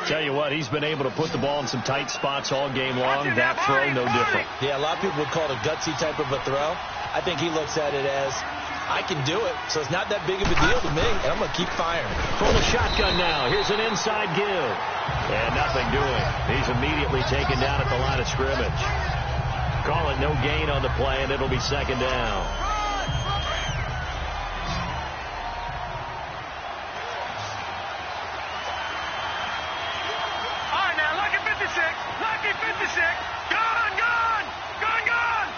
Tell you what, he's been able to put the ball in some tight spots all game long. That throw, no different. Yeah, a lot of people would call it a gutsy type of a throw. I think he looks at it as, I can do it, so it's not that big of a deal to me, and I'm going to keep firing. From the shotgun now, here's an inside give. And nothing doing. He's immediately taken down at the line of scrimmage. Call it no gain on the play, and it'll be 2nd down. All right, now, lucky 56. Lucky 56. Gone, gone, gone, gone.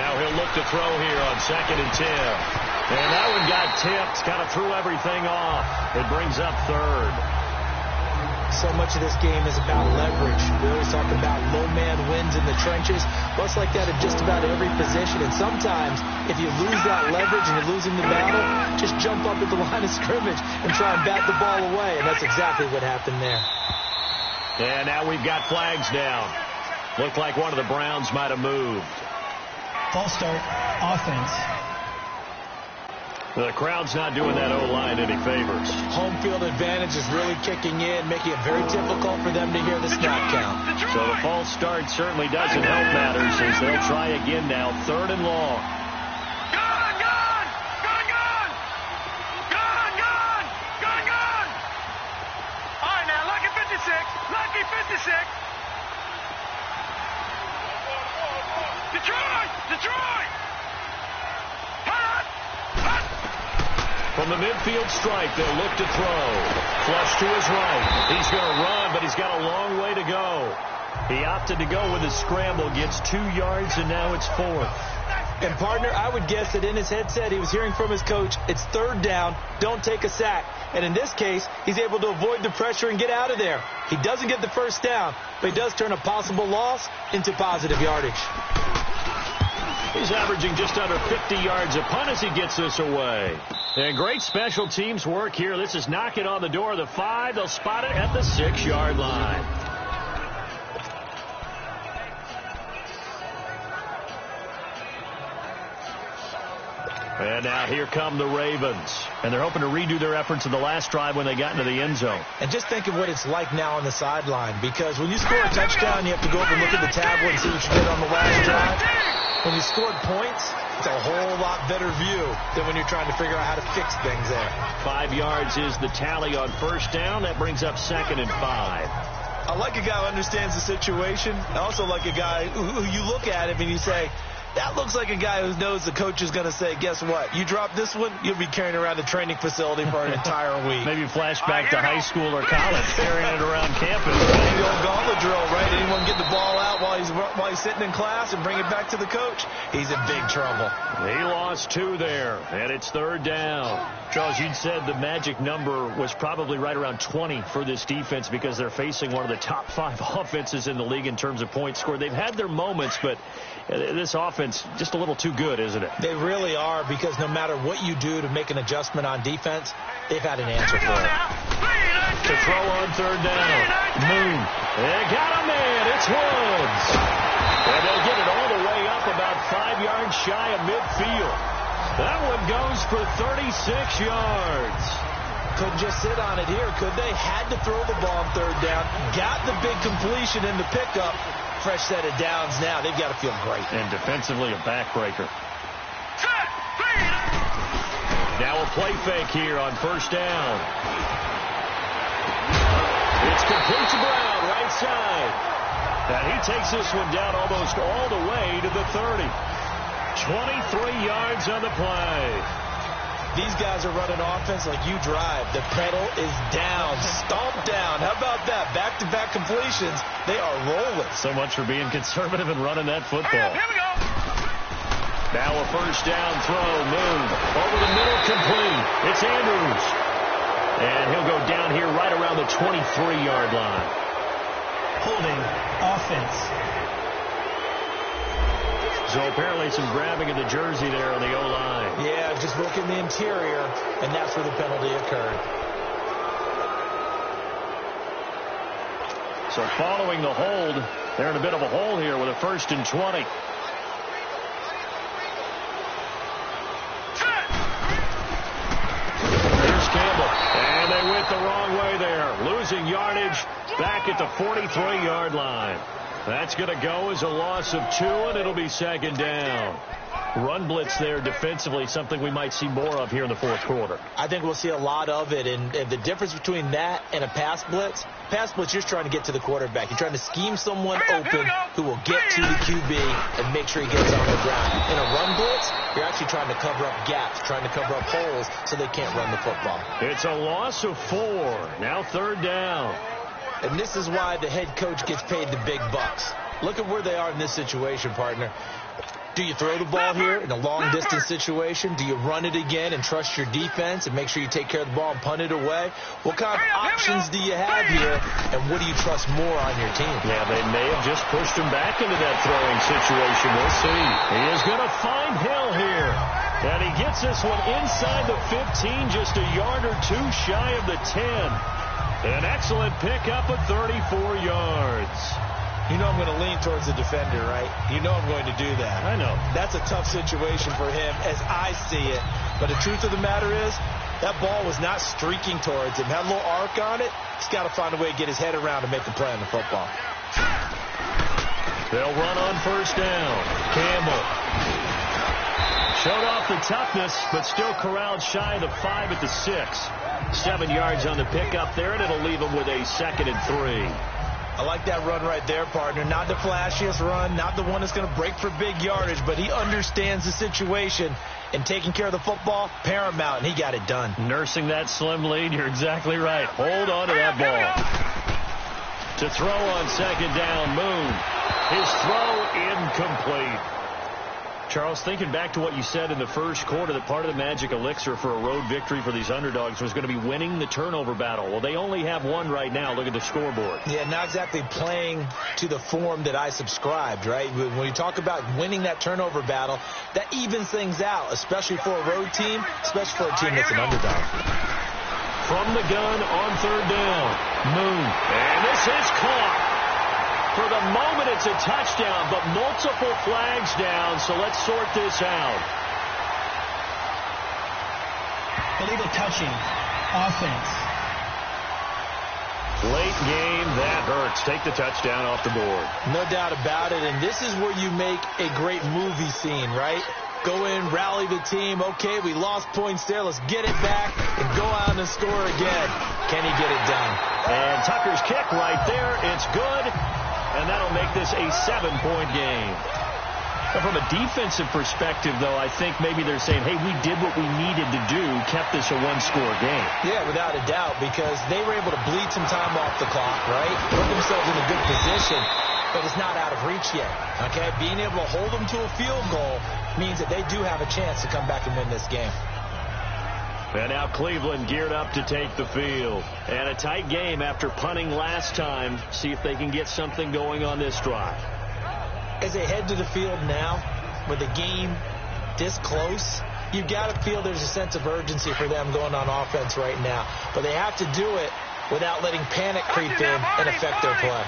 Now he'll look to throw here on 2nd and 10. And that one got tipped. Kind of threw everything off. It brings up 3rd. So much of this game is about leverage. We always talk about low man wins in the trenches. Well, it's like that at just about every position. And sometimes, if you lose that leverage and you're losing the battle, just jump up at the line of scrimmage and try and bat the ball away. And that's exactly what happened there. And now we've got flags down. Looked like one of the Browns might have moved. False start, offense. The crowd's not doing that O-line any favors. Home field advantage is really kicking in, making it very difficult for them to hear the snap count. So the false start certainly doesn't help matters as they'll try again now, 3rd and long. Gone, gone, gone, gone. Gone, gone, gone, gone. All right, now, lucky 56. Lucky 56. Detroit, Detroit. From the midfield stripe, they'll look to throw. Flush to his right. He's going to run, but he's got a long way to go. He opted to go with his scramble, gets 2 yards, and now it's 4th. And, partner, I would guess that in his headset he was hearing from his coach, it's 3rd down, don't take a sack. And in this case, he's able to avoid the pressure and get out of there. He doesn't get the 1st down, but he does turn a possible loss into positive yardage. He's averaging just under 50 yards a punt as he gets this away. And great special teams work here. This is knocking on the door of the 5. They'll spot it at the 6-yard line. And now here come the Ravens. And they're hoping to redo their efforts in the last drive when they got into the end zone. And just think of what it's like now on the sideline, because when you score a touchdown, you have to go over and look at the tablet and see what you did on the last drive. When you scored points, it's a whole lot better view than when you're trying to figure out how to fix things there. 5 yards is the tally on first down. That brings up 2nd and 5. I like a guy who understands the situation. I also like a guy who you look at him and you say, that looks like a guy who knows the coach is going to say, guess what? You drop this one, you'll be carrying around the training facility for an entire week. Maybe flashback to high school or college, carrying it around campus. The old gauntlet drill, right? Anyone get the ball out while he's sitting in class and bring it back to the coach? He's in big trouble. He lost 2 there, and it's 3rd down. Charles, you said the magic number was probably right around 20 for this defense because they're facing one of the top 5 offenses in the league in terms of points scored. They've had their moments, but this offense just a little too good, isn't it? They really are, because no matter what you do to make an adjustment on defense, they've had an answer for it. To throw on 3rd down. Moon. They got a man. It's Woods. And they'll get it all the way up about 5 yards shy of midfield. That one goes for 36 yards. Couldn't just sit on it here, could they? Had to throw the ball on 3rd down. Got the big completion in the pickup. Fresh set of downs now. They've got to feel great. And defensively, a backbreaker. Now a play fake here on first down. It's complete to Brown, right side. And he takes this one down almost all the way to the 30. 23 yards on the play. These guys are running offense like you drive. The pedal is down, stomped down. How about that? Back-to-back completions. They are rolling. So much for being conservative and running that football. Here we go. Now a first down throw. Moon over the middle, complete. It's Andrews. And he'll go down here right around the 23-yard line. Holding offense. So apparently some grabbing of the jersey there on the O-line. Yeah, just working the interior, and that's where the penalty occurred. So following the hold, they're in a bit of a hole here with a 1st and 20. Here's Campbell. And they went the wrong way there. Losing yardage back at the 43-yard line. That's going to go as a loss of 2, and it'll be 2nd down. Run blitz there defensively, something we might see more of here in the 4th quarter. I think we'll see a lot of it, and the difference between that and a pass blitz, you're just trying to get to the quarterback. You're trying to scheme someone open who will get to the QB and make sure he gets on the ground. In a run blitz, you're actually trying to cover up gaps, trying to cover up holes so they can't run the football. It's a loss of 4. Now 3rd down. And this is why the head coach gets paid the big bucks. Look at where they are in this situation, partner. Do you throw the ball here in a long-distance situation? Do you run it again and trust your defense and make sure you take care of the ball and punt it away? What kind of options do you have here, and what do you trust more on your team? Yeah, they may have just pushed him back into that throwing situation. We'll see. He is going to find Hill here. And he gets this one inside the 15, just a yard or 2 shy of the 10. An excellent pickup of 34 yards. You know I'm going to lean towards the defender, right? You know I'm going to do that. I know. That's a tough situation for him as I see it. But the truth of the matter is, that ball was not streaking towards him. Had a little arc on it. He's got to find a way to get his head around and make the play on the football. They'll run on first down. Campbell. Showed off the toughness, but still corralled shy of the 5 at the 6. 7 yards on the pickup there, and it'll leave him with a 2nd and 3. I like that run right there, partner. Not the flashiest run, not the one that's going to break for big yardage, but he understands the situation, and taking care of the football, paramount, and he got it done. Nursing that slim lead, you're exactly right. Hold on to that ball. To throw on 2nd down, Moon. His throw incomplete. Charles, thinking back to what you said in the first quarter, that part of the magic elixir for a road victory for these underdogs was going to be winning the turnover battle. Well, they only have one right now. Look at the scoreboard. Yeah, not exactly playing to the form that I subscribed, right? When you talk about winning that turnover battle, that evens things out, especially for a road team, especially for a team that's an underdog. From the gun on third down, Moon. And this is caught. For the moment, it's a touchdown, but multiple flags down, so let's sort this out. Illegal touching. Offense. Late game, that hurts. Take the touchdown off the board. No doubt about it, and this is where you make a great movie scene, right? Go in, rally the team. Okay, we lost points there. Let's get it back and go out and score again. Can he get it done? And Tucker's kick right there. It's good. And that'll make this a 7-point game. But from a defensive perspective, though, I think maybe they're saying, hey, we did what we needed to do, kept this a one-score game. Yeah, without a doubt, because they were able to bleed some time off the clock, right? Put themselves in a good position, but it's not out of reach yet, okay? Being able to hold them to a field goal means that they do have a chance to come back and win this game. And now Cleveland geared up to take the field. And a tight game after punting last time. See if they can get something going on this drive. As they head to the field now, with the game this close, you've got to feel there's a sense of urgency for them going on offense right now. But they have to do it without letting panic creep in and affect their play.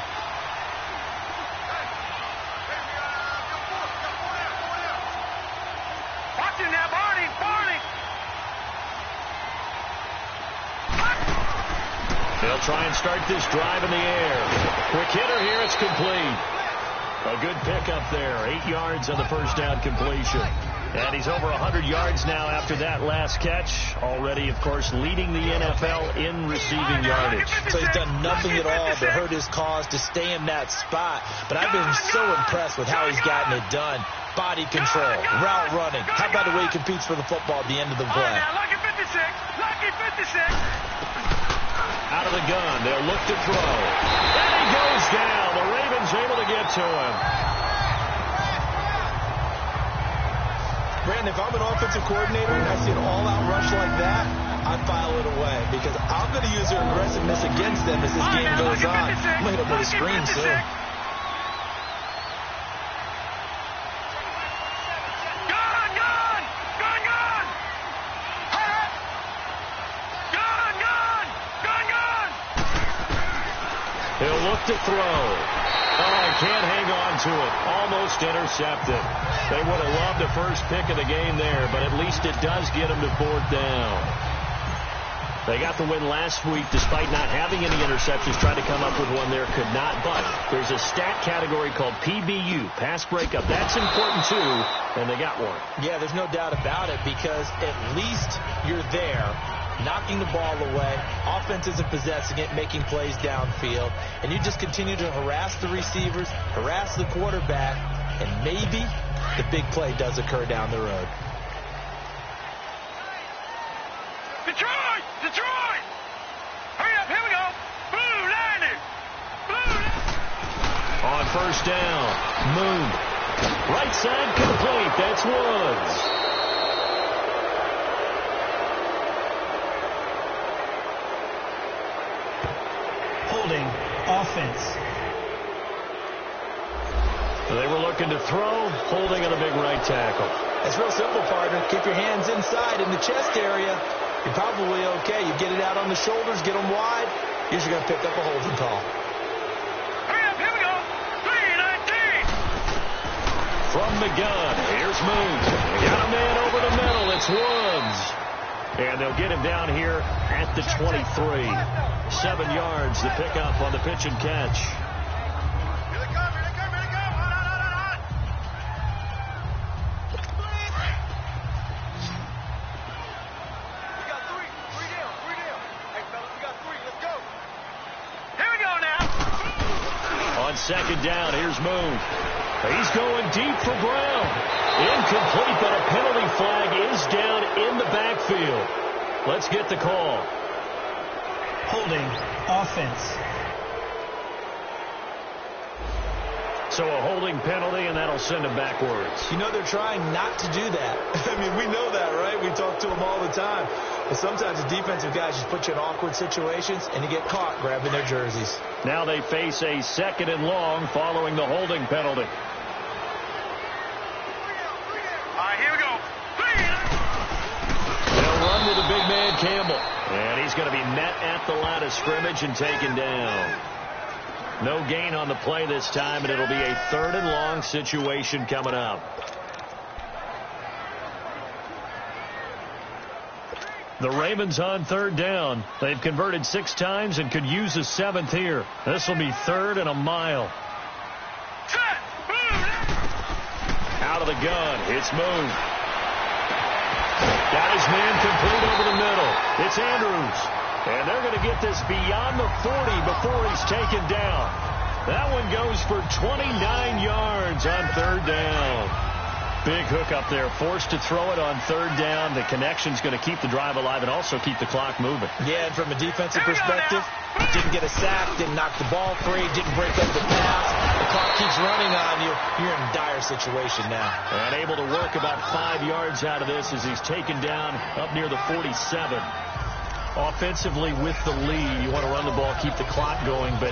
They'll try and start this drive in the air. Quick hitter here, it's complete. A good pickup there. 8 yards on the first down completion. And he's over 100 yards now after that last catch. Already, of course, leading the NFL in receiving yardage. So he's done nothing at all to hurt his cause, to stay in that spot. But I've been so impressed with how he's gotten it done. Body control, route running. How about the way he competes for the football at the end of the play? Lucky 56. Lucky 56. Out of the gun, they'll look to throw. And he goes down. The Ravens able to get to him. Brandon, if I'm an offensive coordinator and I see an all-out rush like that, I file it away because I'm going to use their aggressiveness against them as this game goes on. I'm going to hit them with a screen soon. He'll look to throw. Oh, can't hang on to it. Almost intercepted. They would have loved the first pick of the game there, but at least it does get them to fourth down. They got the win last week despite not having any interceptions. Tried to come up with one there, could not. But there's a stat category called PBU, pass breakup. That's important too, and they got one. Yeah, there's no doubt about it because at least you're there, knocking the ball away. Offense isn't possessing it, making plays downfield. And you just continue to harass the receivers, harass the quarterback, and maybe the big play does occur down the road. Detroit! Detroit! Hurry up, here we go. Blue landing. On first down, Moon. Right side complete. That's Woods. Holding. Offense. They were looking to throw, holding on a big right tackle. It's real simple, partner. Keep your hands inside in the chest area. You're probably okay. You get it out on the shoulders, get them wide. Usually going to pick up a holding call. Hurry up, here we go. 319. From the gun, here's Moon. Got a man over the middle. It's Woods. And they'll get him down here at the 23. 7 yards, the pickup on the pitch and catch. Second down, here's Moon. He's going deep for Brown. Incomplete, but a penalty flag is down in the backfield. Let's get the call. Holding. Offense. So a holding penalty, and that'll send him backwards. You know they're trying not to do that. I mean, we know that, right? We talk to them all the time. But sometimes the defensive guys just put you in awkward situations, and you get caught grabbing their jerseys. Now they face a 2nd and long following the holding penalty. All right, here we go. They'll run with the big man Campbell. And he's going to be met at the line of scrimmage and taken down. No gain on the play this time, and it'll be a 3rd and long situation coming up. The Ravens on 3rd down. They've converted 6 times and could use a 7th here. This will be 3rd and a mile. Out of the gun. It's moved. Got his man complete over the middle. It's Andrews. And they're going to get this beyond the 40 before he's taken down. That one goes for 29 yards on 3rd down. Big hook up there. Forced to throw it on 3rd down. The connection's going to keep the drive alive and also keep the clock moving. Yeah, and from a defensive perspective, didn't get a sack, didn't knock the ball free, didn't break up the pass. The clock keeps running on you. You're in a dire situation now. And able to work about 5 yards out of this as he's taken down up near the 47. Offensively with the lead, you want to run the ball, keep the clock going, but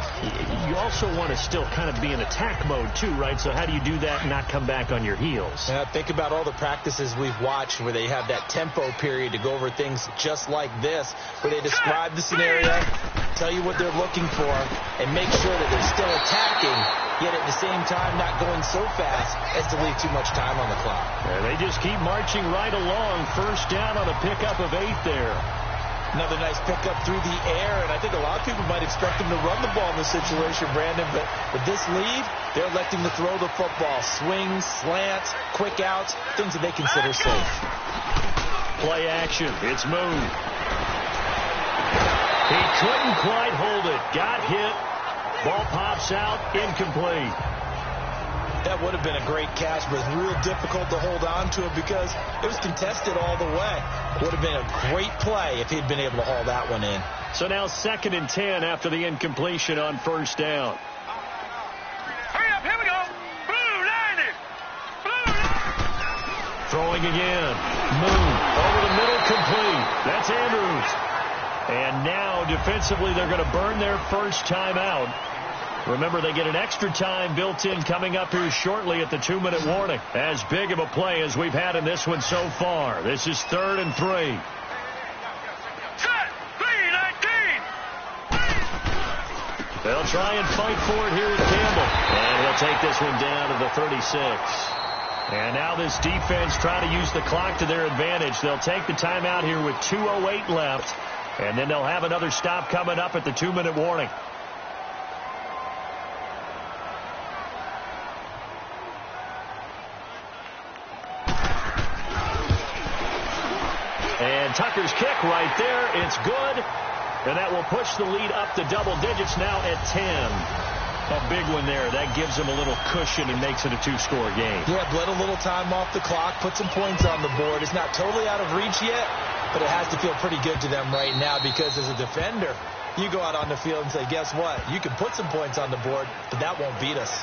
you also want to still kind of be in attack mode too, right? So how do you do that and not come back on your heels? Yeah, think about all the practices we've watched where they have that tempo period to go over things just like this, where they describe the scenario, tell you what they're looking for, and make sure that they're still attacking, yet at the same time not going so fast as to leave too much time on the clock. And they just keep marching right along. 1st down on a pickup of 8 there. Another nice pickup through the air, and I think a lot of people might expect him to run the ball in this situation, Brandon, but with this lead, they're electing to throw the football. Swings, slants, quick outs, things that they consider safe. Play action. It's moved. He couldn't quite hold it. Got hit. Ball pops out. Incomplete. That would have been a great catch, but it's real difficult to hold on to it because it was contested all the way. Would have been a great play if he'd been able to haul that one in. So now 2nd and 10 after the incompletion on 1st down. Hurry up, here we go. Blue line it. Blue line. Throwing again. Moon over the middle, complete. That's Andrews. And now defensively they're going to burn their first timeout. Remember, they get an extra time built in coming up here shortly at the 2-minute warning. As big of a play as we've had in this one so far. This is 3rd and 3. Set. 3-19. They'll try and fight for it here with Campbell. And he'll take this one down to the 36. And now this defense trying to use the clock to their advantage. They'll take the timeout here with 2:08 left. And then they'll have another stop coming up at the 2-minute warning. And Tucker's kick right there. It's good. And that will push the lead up to double digits now at 10. A big one there. That gives them a little cushion and makes it a 2-score game. Yeah, bled a little time off the clock, put some points on the board. It's not totally out of reach yet, but it has to feel pretty good to them right now because as a defender, you go out on the field and say, guess what? You can put some points on the board, but that won't beat us.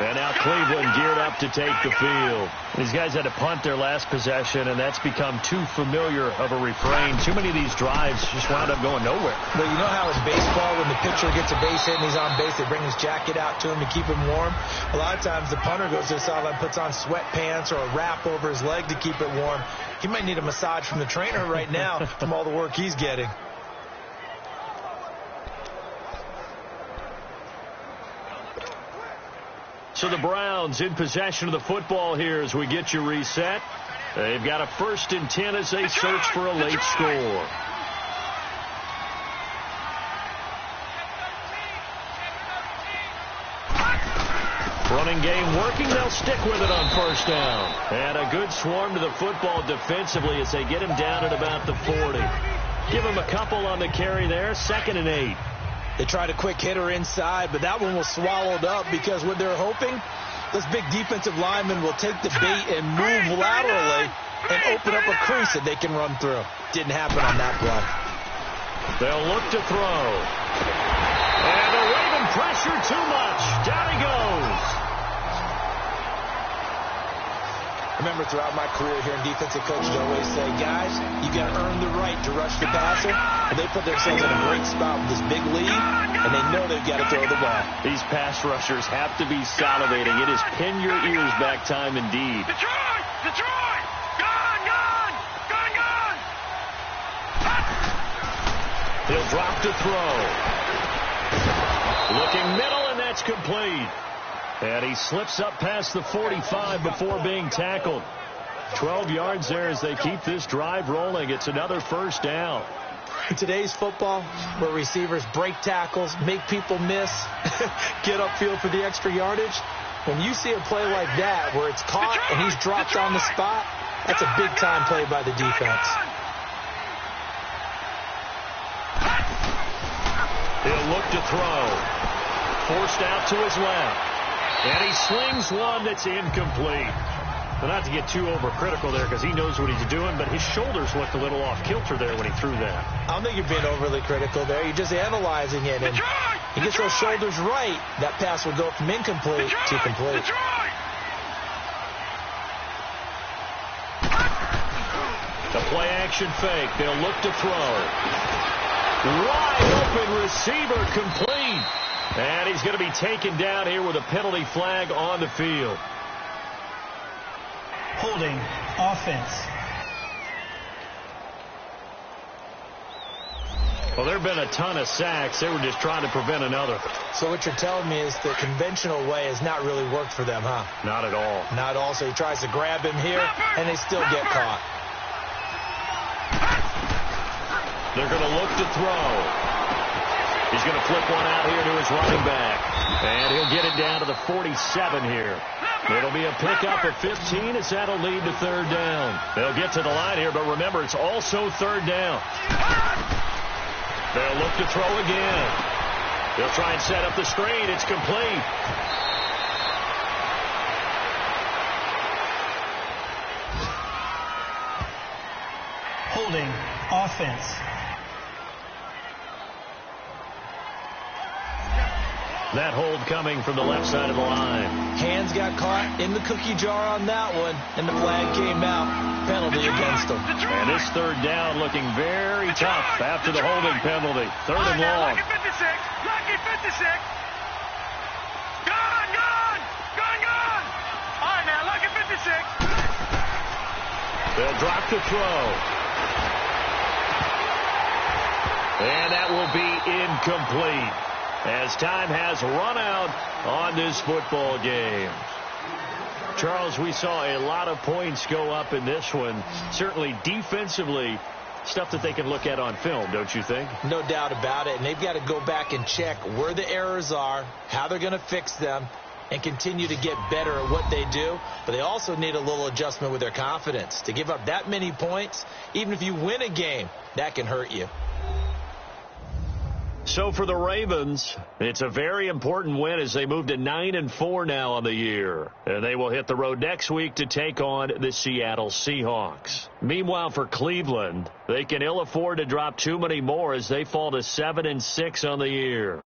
And now Cleveland geared up to take the field. These guys had to punt their last possession, and that's become too familiar of a refrain. Too many of these drives just wound up going nowhere. Well, you know how in baseball, when the pitcher gets a base hit and he's on base, they bring his jacket out to him to keep him warm. A lot of times the punter goes to the sideline, puts on sweatpants or a wrap over his leg to keep it warm. He might need a massage from the trainer right now from all the work he's getting. So the Browns in possession of the football here as we get you reset. They've got a 1st and 10 as they search for a late score. Running game working. They'll stick with it on 1st down. And a good swarm to the football defensively as they get him down at about the 40. Give him a couple on the carry there. 2nd and 8. They tried a quick hitter inside, but that one was swallowed up because what they're hoping, this big defensive lineman will take the bait and move laterally and open up a crease that they can run through. Didn't happen on that play. They'll look to throw. And the Raven pressure too much. Down he goes. throughout my career here in defensive coaches always say, guys, you got to earn the right to rush the passer. And they put themselves in a great spot with this big lead, and they know they've got to throw the ball. These pass rushers have to be salivating. It is pin your ears back time indeed. Detroit! Detroit! Gone! Gone! Gone! Gone! He'll drop to throw. Looking middle, and that's complete. And he slips up past the 45 before being tackled. 12 yards there as they keep this drive rolling. It's another first down. In today's football, where receivers break tackles, make people miss, get upfield for the extra yardage, when you see a play like that where it's caught and he's dropped on the spot, that's a big-time play by the defense. He'll look to throw. Forced out to his left. And he slings one that's incomplete. Well, not to get too overcritical there because he knows what he's doing, but his shoulders looked a little off kilter there when he threw that. I don't think you're being overly critical there. You're just analyzing it. And he gets those shoulders right, that pass will go from incomplete to complete. The play action fake. They'll look to throw. Wide open receiver complete. And he's going to be taken down here with a penalty flag on the field. Holding offense. Well, there have been a ton of sacks. They were just trying to prevent another. So what you're telling me is the conventional way has not really worked for them, huh? Not at all. Not at all. So he tries to grab him here, and they still get caught. They're going to look to throw. He's going to flip one out here to his running back. And he'll get it down to the 47 here. It'll be a pickup of 15 as that'll lead to third down. They'll get to the line here, but remember, it's also third down. They'll look to throw again. They'll try and set up the screen. It's complete. Holding offense. That hold coming from the left side of the line. Hands got caught in the cookie jar on that one, and the flag came out. Penalty against them. And this third down looking very tough after the holding penalty. Third and long. Lucky 56. Lucky 56. Gone, gone. Gone, gone. All right, now, lucky 56. They'll drop to throw. And that will be incomplete, as time has run out on this football game. Charles, we saw a lot of points go up in this one. Certainly defensively, stuff that they can look at on film, don't you think? No doubt about it. And they've got to go back and check where the errors are, how they're going to fix them, and continue to get better at what they do. But they also need a little adjustment with their confidence. To give up that many points, even if you win a game, that can hurt you. So for the Ravens, it's a very important win as they move to 9-4 now on the year. And they will hit the road next week to take on the Seattle Seahawks. Meanwhile, for Cleveland, they can ill afford to drop too many more as they fall to 7-6 on the year.